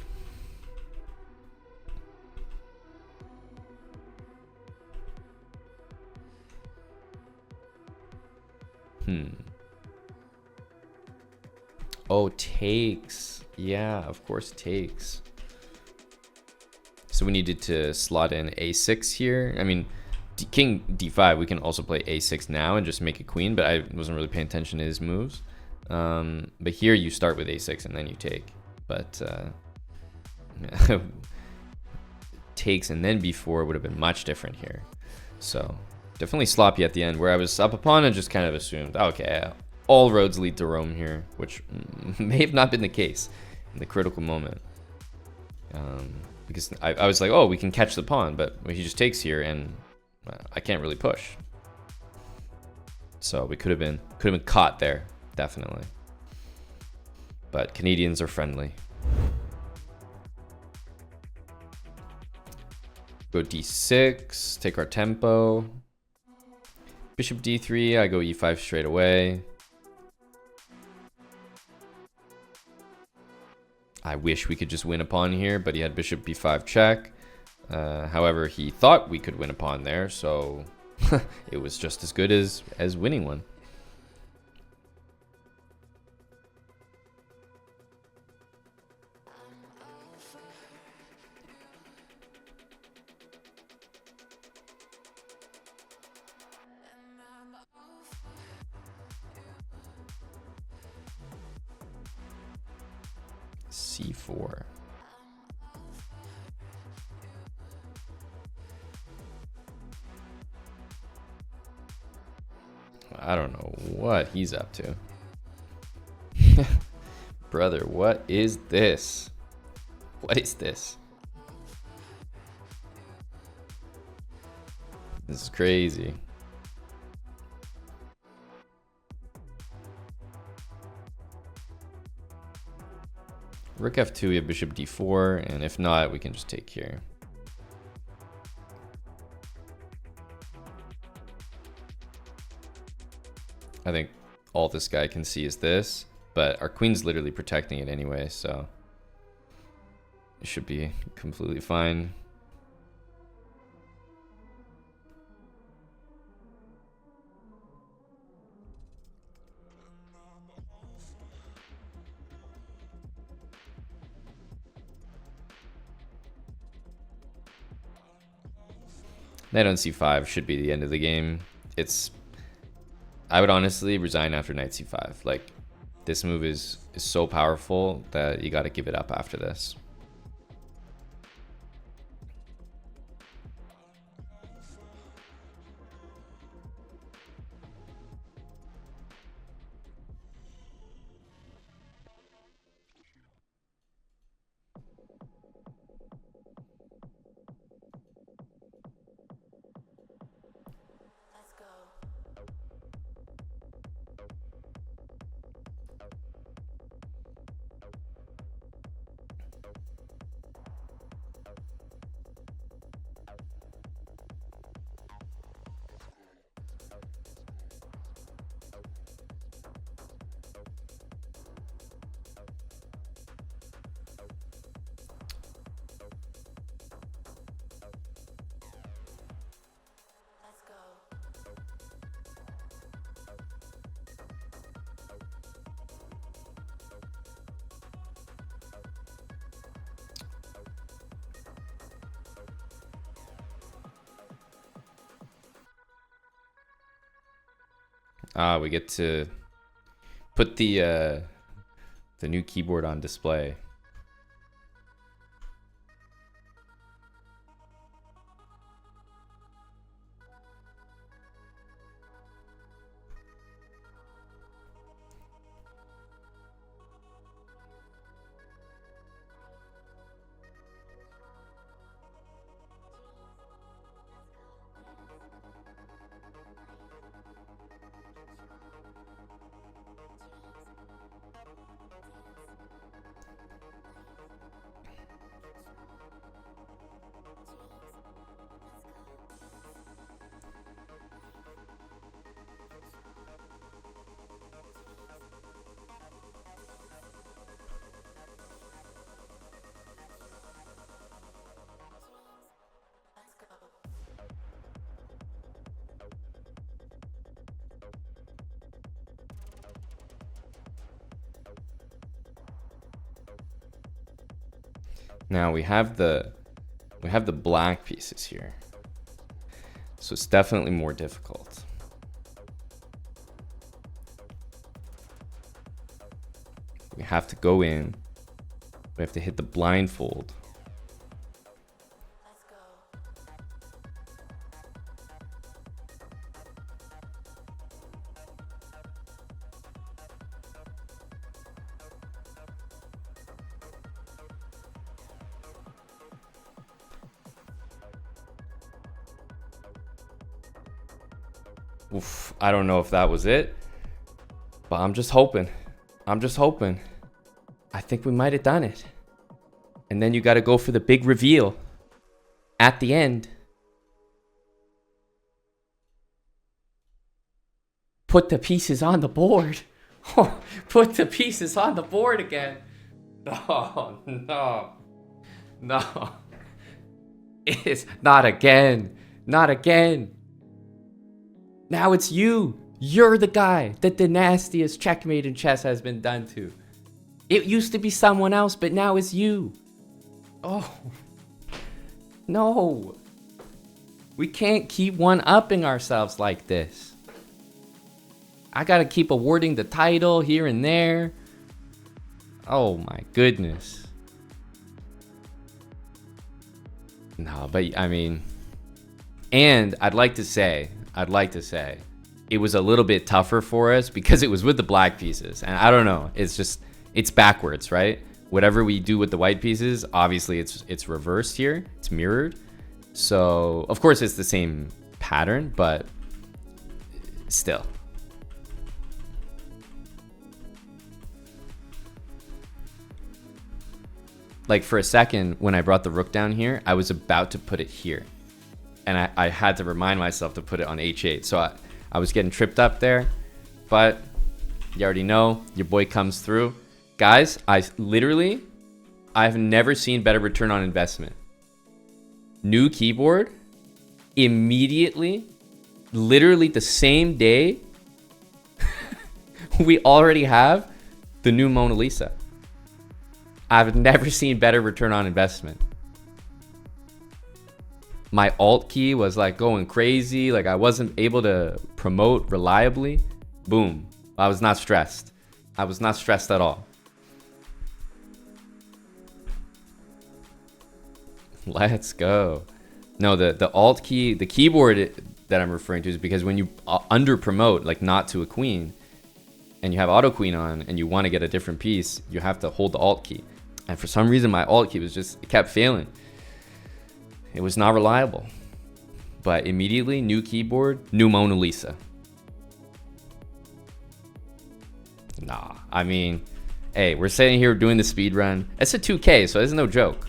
Oh, takes. Yeah, of course, takes. So we needed to slot in a6 here. I mean, king d5, we can also play a6 now and just make a queen, but I wasn't really paying attention to his moves. But here you start with a6 and then you take. But takes and then b4 would have been much different here. So definitely sloppy at the end, where I was up a pawn and just kind of assumed, okay, all roads lead to Rome here, which may have not been the case in the critical moment. Because I was like, oh, we can catch the pawn, but he just takes here and I can't really push. So we could have been caught there. Definitely. But Canadians are friendly. Go d6, take our tempo. Bishop d3, I go e5 straight away. I wish we could just win a pawn here, but he had bishop b5 check. However, he thought we could win a pawn there, so it was just as good as winning one. c4. I don't know what he's up to. Brother, what is this? What is this? This is crazy. Rook f2, we have bishop d4, and if not, we can just take here. I think all this guy can see is this, but our queen's literally protecting it anyway, so It should be completely fine. Knight on c5 should be the end of the game. I would honestly resign after knight c5. Like, this move is so powerful that you got to give it up after this. We get to put the new keyboard on display. Now we have the black pieces here, so it's definitely more difficult. We have to go in. We have to hit the blindfold. Oof, I don't know if that was it, but I'm just hoping. I'm just hoping. I think we might have done it. And then you got to go for the big reveal at the end. Put the pieces on the board. Put the pieces on the board again. Oh, no. No. It's not again. Not again. Now it's you. You're the guy that the nastiest checkmate in chess has been done to. It used to be someone else, but now it's you. Oh. No. We can't keep one-upping ourselves like this. I gotta keep awarding the title here and there. Oh my goodness. No, but I mean, and I'd like to say, it was a little bit tougher for us because it was with the black pieces. And I don't know, it's backwards, right? Whatever we do with the white pieces, obviously it's reversed here, it's mirrored. So of course it's the same pattern, but still. Like for a second, when I brought the rook down here, I was about to put it here. And I had to remind myself to put it on h8. So I was getting tripped up there. But you already know, your boy comes through. Guys, I I've never seen better return on investment. New keyboard, immediately, literally the same day, we already have the new Mona Lisa. I've never seen better return on investment. My alt key was like going crazy. Like I wasn't able to promote reliably. Boom. I was not stressed. I was not stressed at all. Let's go. No, the alt key, the keyboard that I'm referring to is because when you under promote, like not to a queen, and you have auto queen on and you want to get a different piece, you have to hold the alt key. And for some reason, my alt key was just, it kept failing. It was not reliable. But immediately, new keyboard, new Mona Lisa. Nah, I mean, hey, we're sitting here doing the speed run. It's a 2K, so it's no joke.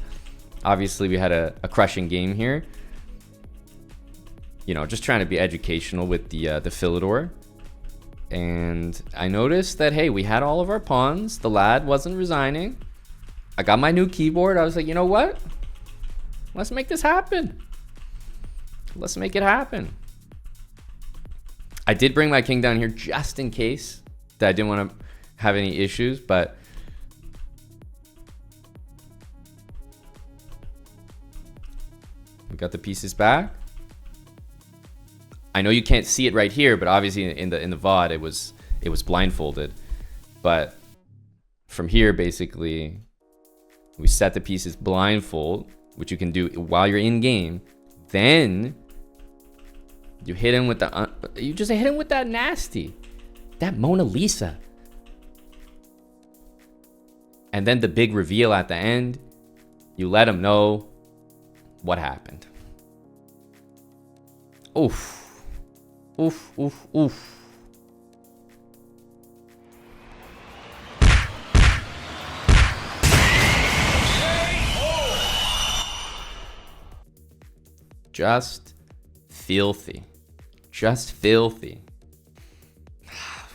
Obviously, we had a crushing game here. You know, just trying to be educational with the Philidor. And I noticed that, hey, we had all of our pawns. The lad wasn't resigning. I got my new keyboard. I was like, you know what? Let's make this happen. Let's make it happen. I did bring my king down here just in case that I didn't want to have any issues, but we got the pieces back. I know you can't see it right here, but obviously in the VOD it was blindfolded. But from here, basically, we set the pieces blindfold, which you can do while you're in game. Then you hit him with you just hit him with that nasty, that Mona Lisa. And then the big reveal at the end, you let him know what happened. Oof. Oof, oof, oof. Just filthy. Just filthy.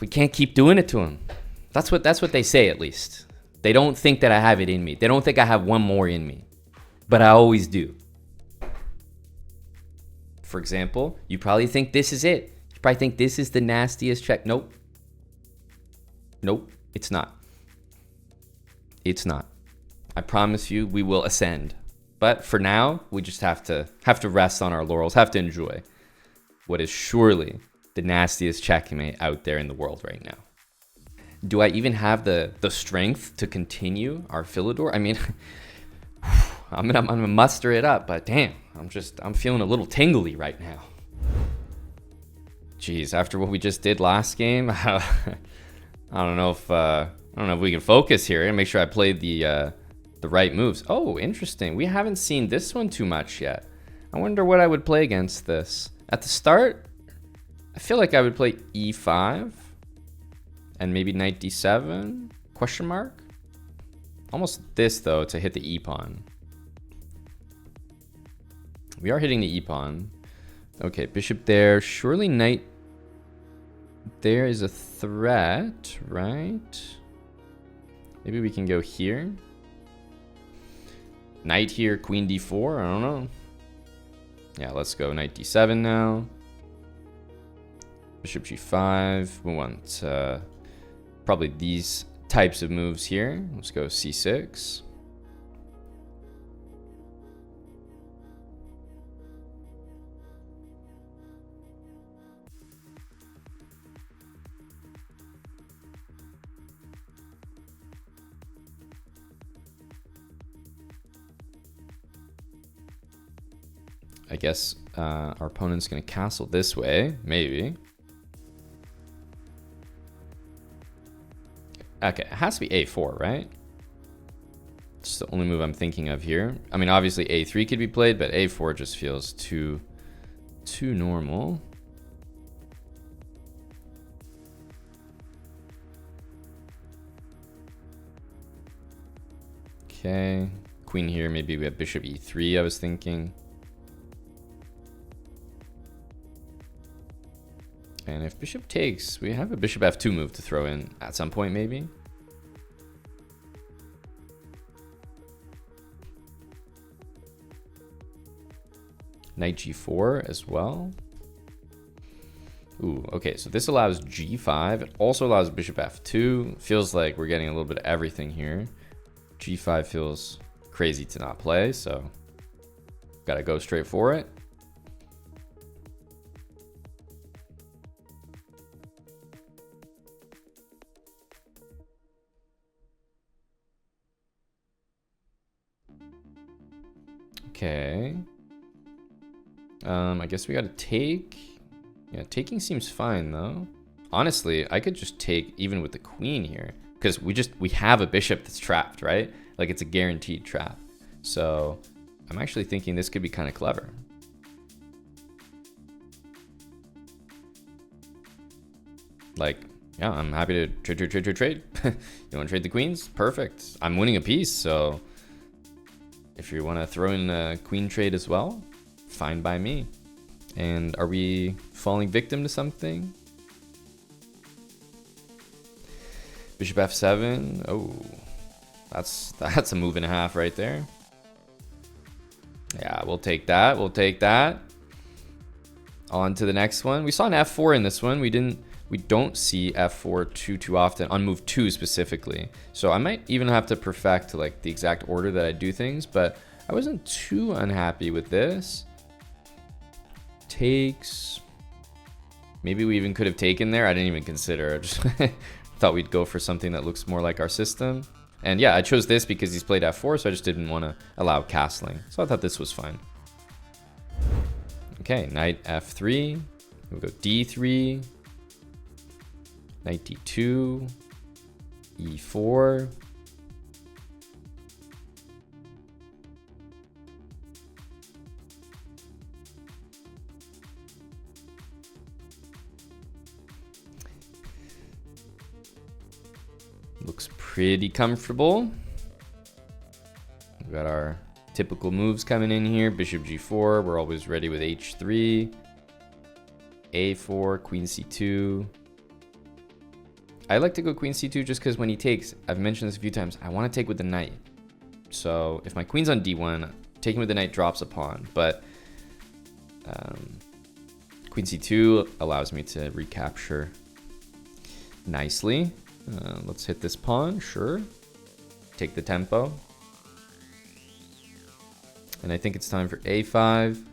We can't keep doing it to him. That's what they say, at least. They don't think that I have it in me. They don't think I have one more in me. But I always do. For example, you probably think this is it. You probably think this is the nastiest check. Nope. Nope, it's not. It's not. I promise you, we will ascend. But for now, we just have to rest on our laurels, have to enjoy what is surely the nastiest checkmate out there in the world right now. Do I even have the strength to continue our Philidor? I mean, I'm gonna muster it up, but damn, I'm feeling a little tingly right now. Jeez, after what we just did last game, I don't know if we can focus here and make sure I played the right moves. Oh, interesting. We haven't seen this one too much yet. I wonder what I would play against this. At the start, I feel like I would play e5 and maybe knight d7, question mark? Almost this, though, to hit the e-pawn. We are hitting the e-pawn. Okay, bishop there. Surely knight there is a threat, right? Maybe we can go here. Knight here, queen d4, I don't know. Yeah, let's go knight d7 now. Bishop g5. We want probably these types of moves here. Let's go c6. I guess our opponent's going to castle this way, maybe. Okay, it has to be a4, right? It's the only move I'm thinking of here. I mean, obviously a3 could be played, but a4 just feels too normal. Okay, queen here, maybe we have bishop e3, I was thinking. And if bishop takes, we have a bishop f2 move to throw in at some point, maybe. Knight g4 as well. Ooh, okay, so this allows g5. It also allows bishop f2. Feels like we're getting a little bit of everything here. g5 feels crazy to not play, so gotta go straight for it. Okay. I guess we gotta take. Yeah, taking seems fine though. Honestly, I could just take even with the queen here, because we have a bishop that's trapped, right? Like it's a guaranteed trap. So I'm actually thinking this could be kind of clever. Like, yeah, I'm happy to trade. You want to trade the queens? Perfect. I'm winning a piece, so if you want to throw in a queen trade as well, fine by me. And are we falling victim to something? Bishop f7. Oh, that's a move and a half right there. Yeah, we'll take that. We'll take that. On to the next one. We saw an f4 in this one. We don't see f4 too often on move 2 specifically. So I might even have to perfect like the exact order that I do things, but I wasn't too unhappy with this. Takes. Maybe we even could have taken there. I didn't even consider. I just thought we'd go for something that looks more like our system. And yeah, I chose this because he's played f4, so I just didn't want to allow castling. So I thought this was fine. Okay, knight f3. We'll go d3. Knight d2. e4. Looks pretty comfortable. We've got our typical moves coming in here. Bishop g4. We're always ready with h3. a4, queen c2. I like to go queen c2 just because when he takes, I've mentioned this a few times, I want to take with the knight. So if my queen's on d1, taking with the knight drops a pawn. But queen c2 allows me to recapture nicely. Let's hit this pawn, sure. Take the tempo. And I think it's time for a5.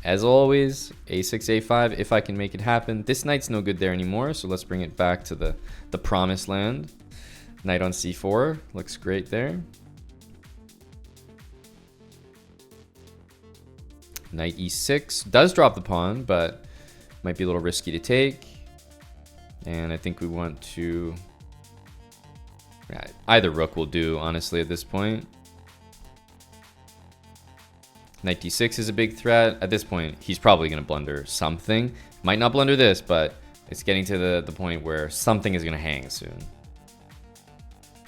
As always, a6, a5, if I can make it happen. This knight's no good there anymore, so let's bring it back to the promised land. Knight on c4, looks great there. Knight e6, does drop the pawn, but might be a little risky to take. And I think we want to... either rook will do, honestly, at this point. Knight d6 is a big threat. At this point, he's probably going to blunder something. Might not blunder this, but it's getting to the point where something is going to hang soon.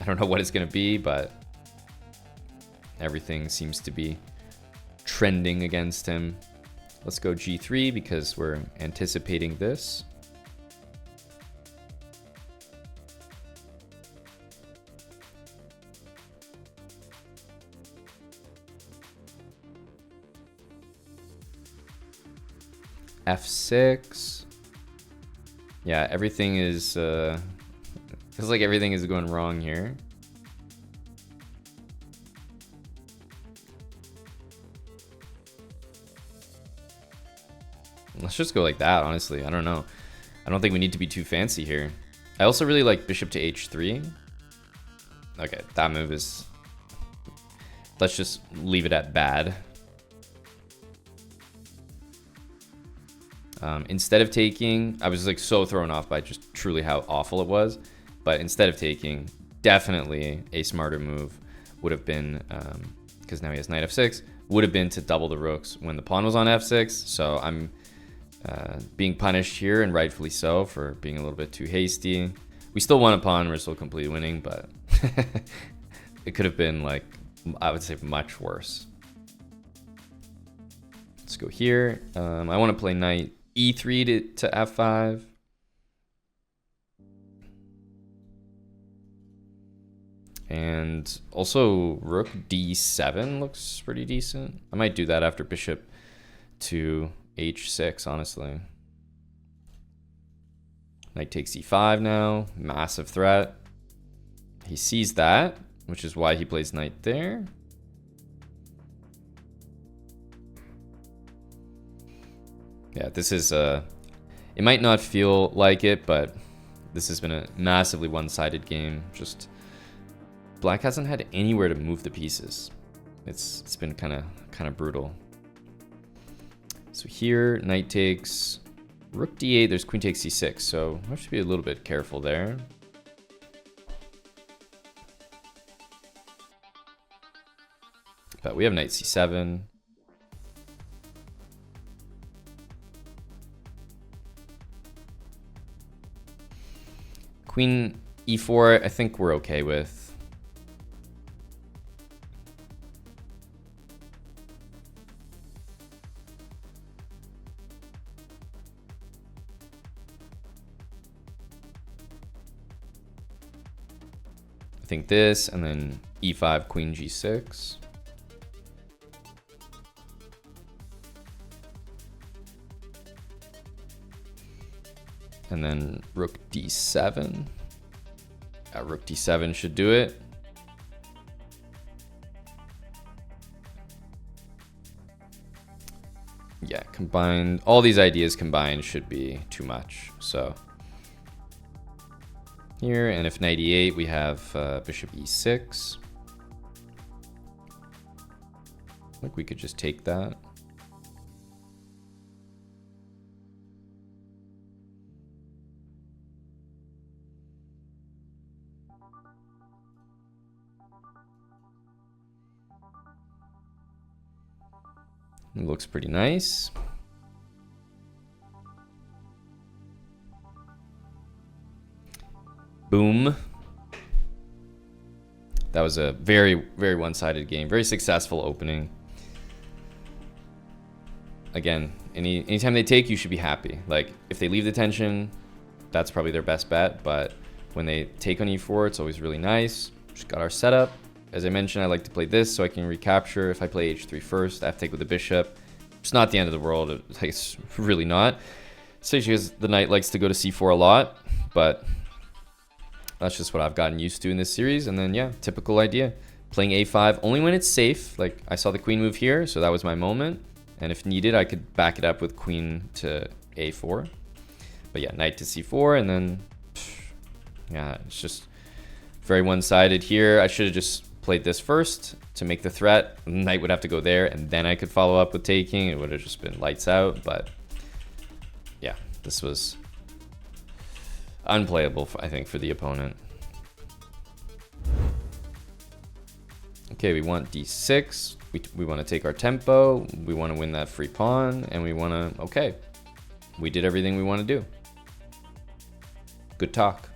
I don't know what it's going to be, but everything seems to be trending against him. Let's go g3 because we're anticipating this. f6. Yeah, everything is feels like everything is going wrong here. Let's just go like that, honestly. I don't know. I don't think we need to be too fancy here. I also really like bishop to h3. Okay, that move is... Let's just leave it at bad. Instead of taking, I was like so thrown off by just truly how awful it was. But instead of taking, definitely a smarter move would have been, because now he has knight f6, would have been to double the rooks when the pawn was on f6. So I'm being punished here, and rightfully so, for being a little bit too hasty. We still won a pawn, we're still completely winning, but it could have been like, I would say, much worse. Let's go here. I want to play knight e3 to f5. And also rook d7 looks pretty decent. I might do that after bishop to h6, honestly. Knight takes e5 now. Massive threat. He sees that, which is why he plays knight there. Yeah, this is it might not feel like it, but this has been a massively one-sided game. Just black hasn't had anywhere to move the pieces. It's been kind of brutal. So here, knight takes, rook d8, there's queen takes c6, so I have to be a little bit careful there. But we have knight c7. Queen e4, I think we're okay with. I think this, and then e5, queen g6. And then rook d7. Rook d7 should do it. Yeah, combined, all these ideas combined should be too much. So here, and if knight e8, we have bishop e6. Like we could just take that. It looks pretty nice. Boom. That was a very, very one-sided game. Very successful opening. Again, anytime they take, you should be happy. Like, if they leave the tension, that's probably their best bet. But when they take on e4, it's always really nice. Just got our setup. As I mentioned, I like to play this so I can recapture. If I play h3 first, I have to take with the bishop. It's not the end of the world. It's really not. Especially because the knight likes to go to c4 a lot. But that's just what I've gotten used to in this series. And then, yeah, typical idea. Playing a5 only when it's safe. Like, I saw the queen move here, so that was my moment. And if needed, I could back it up with queen to a4. But yeah, knight to c4, and then, yeah, it's just very one-sided here. I should have just played this first to make the threat. The knight would have to go there, and then I could follow up with taking. It would have just been lights out, but yeah, this was unplayable, I think, for the opponent. Okay, we want d6. We want to take our tempo. We want to win that free pawn, and we want to, okay, we did everything we want to do. Good talk.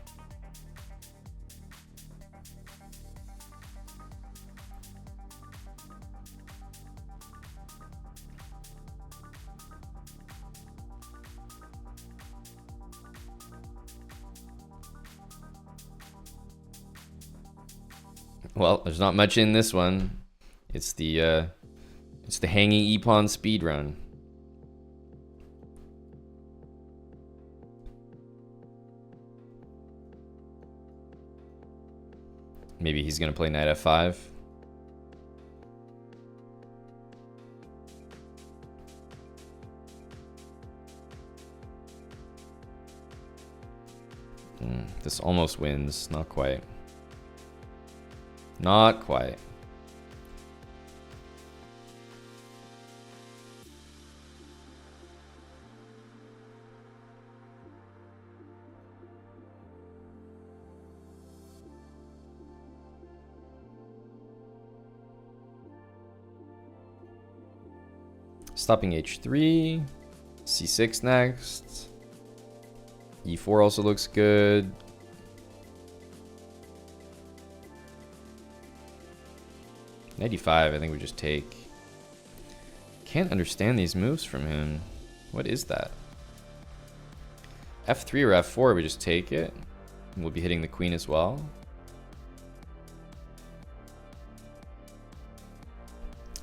Well, there's not much in this one. It's the hanging e-pawn speed run. Maybe he's gonna play knight f5. This almost wins, not quite. Not quite. Stopping h3, c6 next. e4 also looks good. Knight e5, I think we just take. Can't understand these moves from him. What is that? f3 or f4, we just take it. We'll be hitting the queen as well.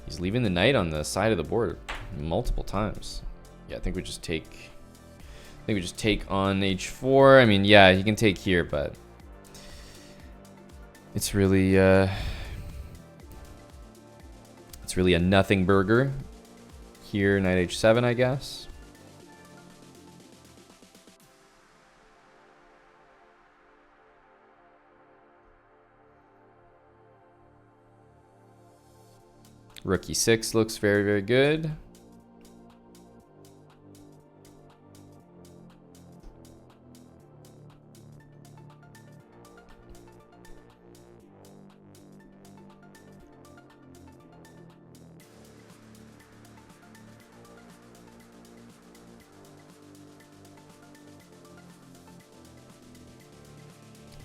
He's leaving the knight on the side of the board. multiple times. Yeah, I think we just take. I think we just take on h4. I mean, yeah, he can take here, but it's really a nothing burger. Here, knight h7, I guess. Rook e6 looks very, very good.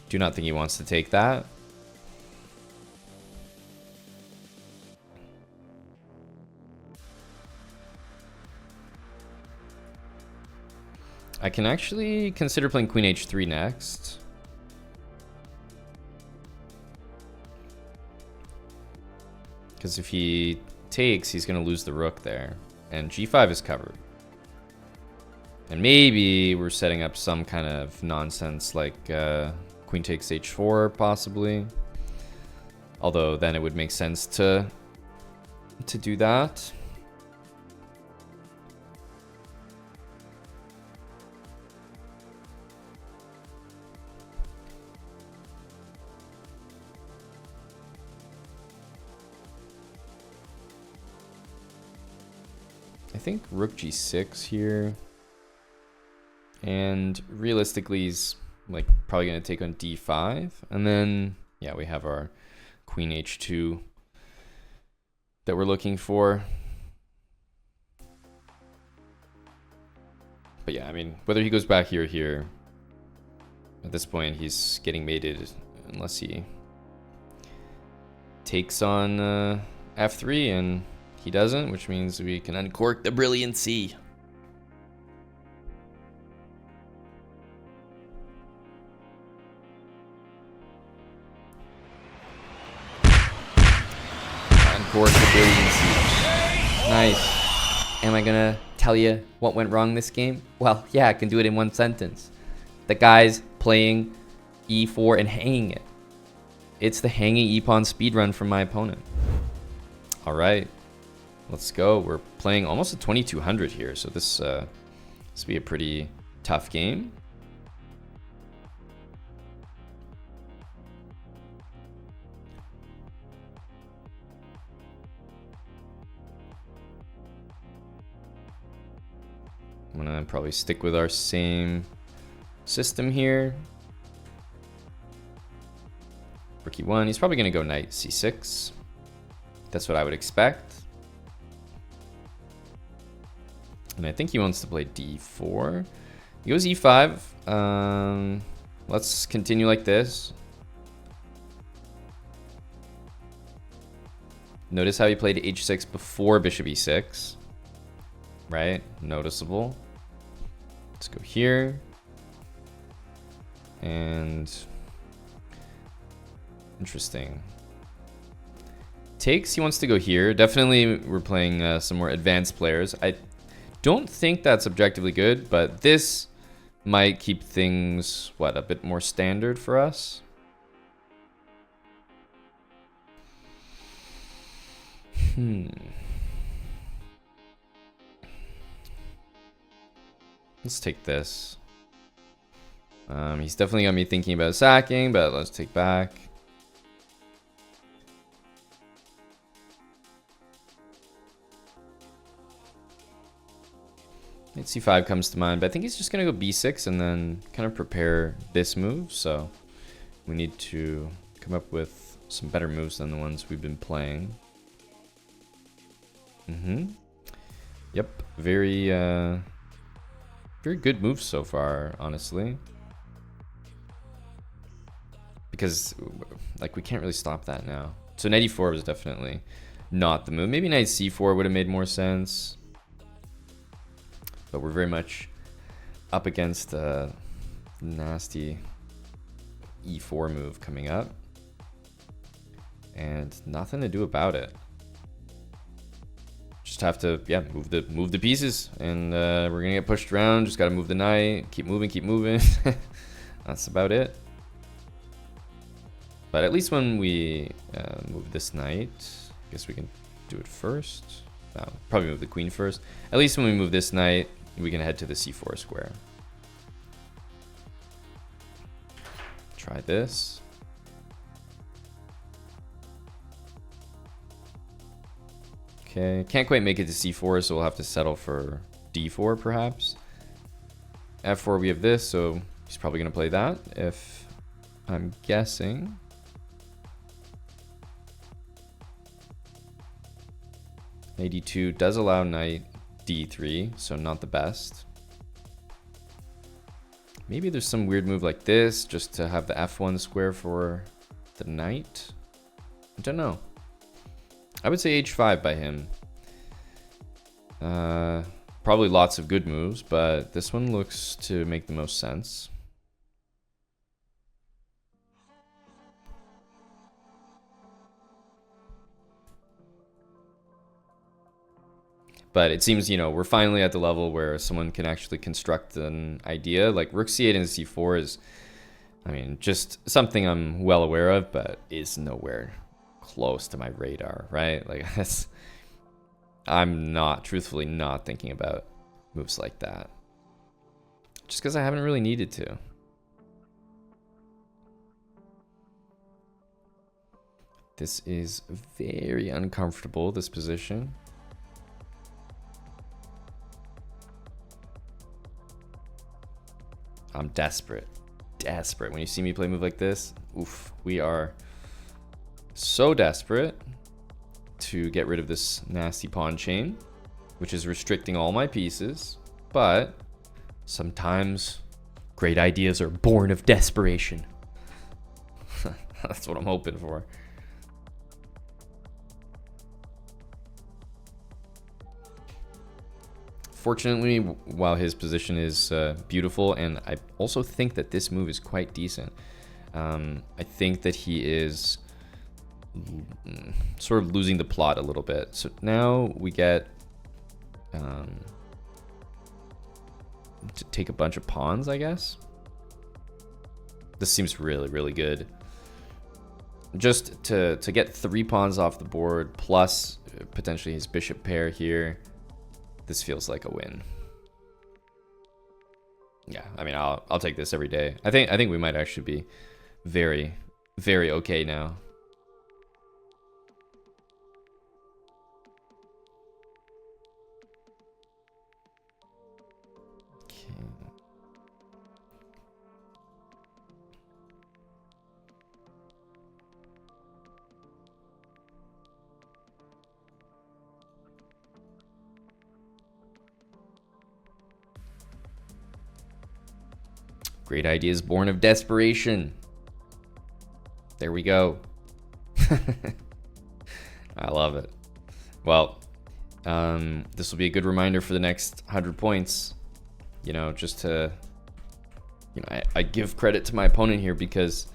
Do not think he wants to take that. I can actually consider playing queen h3 next. Because if he takes, he's going to lose the rook there. And g5 is covered. And maybe we're setting up some kind of nonsense like queen takes h4 possibly. Although then it would make sense to do that. I think rook g6 here. And realistically, he's like probably going to take on d5. And then, yeah, we have our queen h2 that we're looking for. But yeah, I mean, whether he goes back here or here, at this point, he's getting mated unless he takes on f3, and he doesn't, which means we can uncork the brilliancy. Uncork the brilliancy. Nice. Am I gonna tell you what went wrong this game? Well, yeah, I can do it in one sentence. The guy's playing e4 and hanging it. It's the hanging e-pawn speedrun from my opponent. All right, let's go. We're playing almost a 2200 here, so this will be a pretty tough game. I'm gonna probably stick with our same system here. Rook e1, he's probably gonna go knight c6. That's what I would expect. And I think he wants to play d4. He goes e5. Let's continue like this. Notice how he played h6 before bishop e6. Right? Noticeable. Let's go here. And interesting. Takes, he wants to go here. Definitely we're playing some more advanced players. I don't think that's objectively good, but this might keep things, what, a bit more standard for us. Let's take this. He's definitely got me thinking about sacking, but let's take back. Knight c5 comes to mind, but I think he's just going to go b6 and then kind of prepare this move. So we need to come up with some better moves than the ones we've been playing. Yep, very good moves so far, honestly. Because, like, we can't really stop that now. So knight e4 was definitely not the move. Maybe knight c4 would have made more sense. But we're very much up against a nasty e4 move coming up. And nothing to do about it. just have to, yeah, move the pieces, and we're gonna get pushed around. Just gotta move the knight, keep moving. That's about it. But at least when we move this knight, I guess we can do it first. No, probably move the queen first. At least when we move this knight, we can head to the c4 square. Try this. Okay, can't quite make it to c4, so we'll have to settle for d4 perhaps. f4, we have this, so he's probably going to play that, if I'm guessing. d2 does allow knight d3, so not the best. Maybe there's some weird move like this, just to have the f1 square for the knight. I don't know. I would say h5 by him. Probably lots of good moves, but this one looks to make the most sense. But it seems, you know, we're finally at the level where someone can actually construct an idea. Like rook c8 and c4 is, I mean, just something I'm well aware of, but is nowhere close to my radar, right? Like that's, I'm not, truthfully not thinking about moves like that. Just because I haven't really needed to. This is very uncomfortable, this position. I'm desperate. Desperate. When you see me play a move like this, oof, we are so desperate to get rid of this nasty pawn chain, which is restricting all my pieces. But sometimes great ideas are born of desperation. That's what I'm hoping for. Fortunately, while his position is beautiful, and I also think that this move is quite decent, I think that he is sort of losing the plot a little bit. So now we get to take a bunch of pawns, I guess. This seems really, really good. Just to get 3 pawns off the board, plus potentially his bishop pair here. This feels like a win. Yeah, I mean, I'll take this every day. I think we might actually be very, very okay now. Okay. Great ideas born of desperation. There we go. I love it. Well, this will be a good reminder for the next 100 points. You know, just to, you know, I give credit to my opponent here, because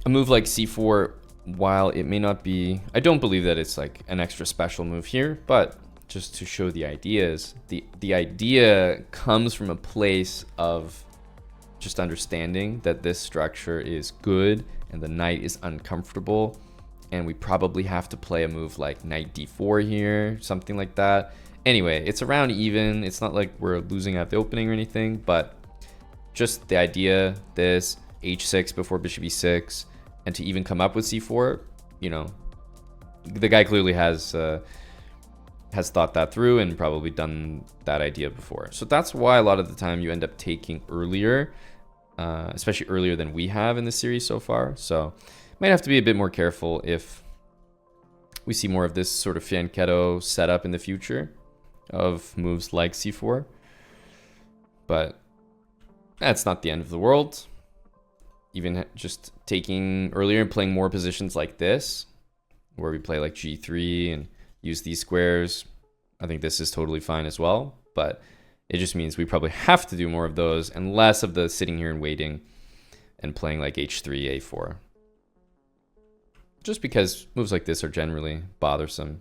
a move like c4, while it may not be, I don't believe that it's like an extra special move here, but just to show the ideas, the idea comes from a place of just understanding that this structure is good and the knight is uncomfortable, and we probably have to play a move like knight d4 here, something like that. Anyway, it's around even. It's not like we're losing at the opening or anything, but just the idea, this h6 before bishop e6, and to even come up with c4, you know, the guy clearly has thought that through and probably done that idea before. So that's why a lot of the time you end up taking earlier, especially earlier than we have in the series so far. So might have to be a bit more careful if we see more of this sort of fianchetto setup in the future of moves like c4. But that's not the end of the world. Even just taking earlier and playing more positions like this, where we play like g3 and use these squares, I think this is totally fine as well. But it just means we probably have to do more of those and less of the sitting here and waiting and playing like h3, a4. Just because moves like this are generally bothersome.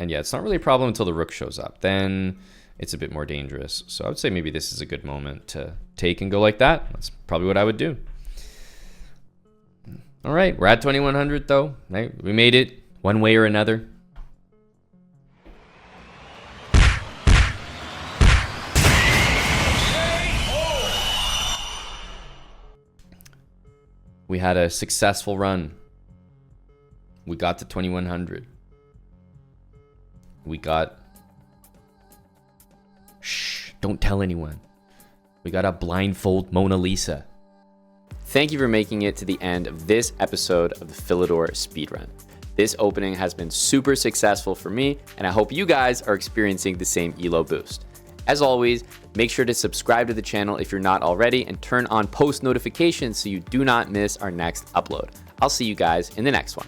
And yeah, it's not really a problem until the rook shows up. Then it's a bit more dangerous. So I would say maybe this is a good moment to take and go like that. That's probably what I would do. All right, we're at 2100 though. Right? We made it one way or another. We had a successful run. We got to 2100. We got... Shh, don't tell anyone. We got a blindfold Mona Lisa. Thank you for making it to the end of this episode of the Philidor speedrun. This opening has been super successful for me, and I hope you guys are experiencing the same elo boost. As always, make sure to subscribe to the channel if you're not already and turn on post notifications so you do not miss our next upload. I'll see you guys in the next one.